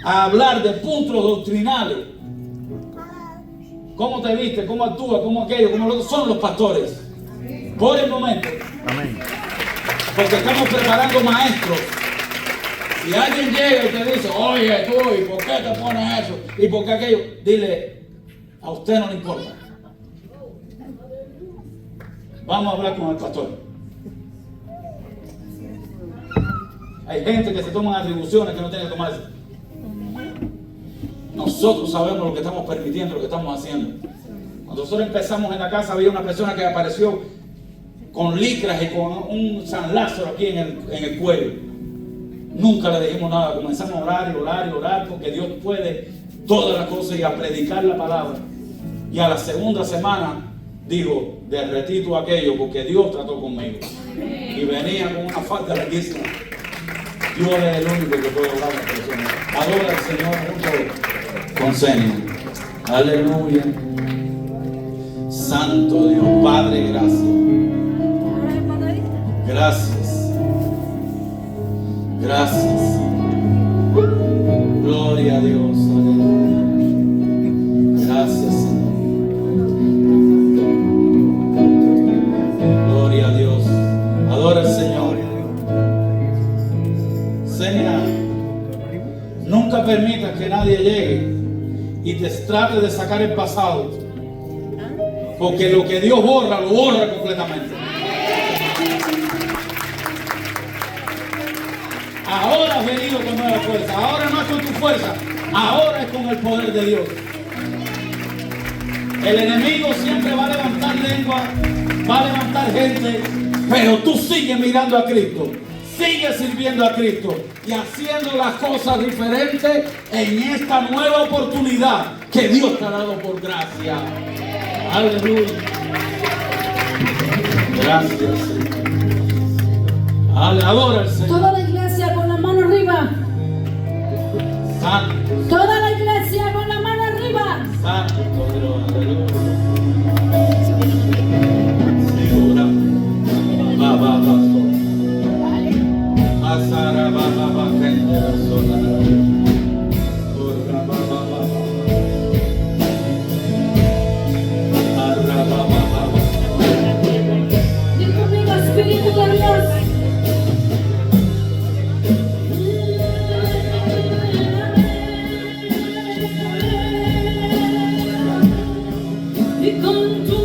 a hablar de puntos doctrinales, cómo te viste, cómo actúas, cómo aquello, cómo lo otro, son los pastores. Por el momento. Amén. Porque estamos preparando maestros. Si alguien llega y te dice, oye tú, ¿y por qué te pones eso? ¿Y por qué aquello? Dile, a usted no le importa. Vamos a hablar con el pastor. Hay gente que se toman atribuciones que no tienen que tomarse. Nosotros sabemos lo que estamos permitiendo, lo que estamos haciendo. Cuando nosotros empezamos en la casa, había una persona que apareció con licras y con un San Lázaro aquí en el cuello. Nunca le dijimos nada. Comenzamos a orar, porque Dios puede todas las cosas y a predicar la palabra. Y a la segunda semana dijo, derretí todo aquello porque Dios trató conmigo. Y venía con una falta larguísima. Dios es el único que puede hablar a las personas. Adora al Señor junto con Senio. Aleluya. Santo Dios, Padre, gracias. Gracias. Gracias. Gloria a Dios. Aleluya. Gracias, Señor. Gloria a Dios. Adora al Señor. Señor, nunca permitas que nadie llegue y te trate de sacar el pasado, porque lo que Dios borra, lo borra completamente. Ahora has venido con nueva fuerza. Ahora no es con tu fuerza, ahora es con el poder de Dios. El enemigo siempre va a levantar lengua, va a levantar gente, pero tú sigues mirando a Cristo. Sigue sirviendo a Cristo y haciendo las cosas diferentes en esta nueva oportunidad que Dios te ha dado por gracia. Aleluya. Gracias, Señor. Adora al Señor. Toda la iglesia con la mano arriba. Santo. Toda la iglesia con la mano arriba. Santo Dios. Aleluya. Segura. Va. Asara baba gente sola. Corra baba. Arra baba. Di conmigo, Espíritu de Dios. Y con tu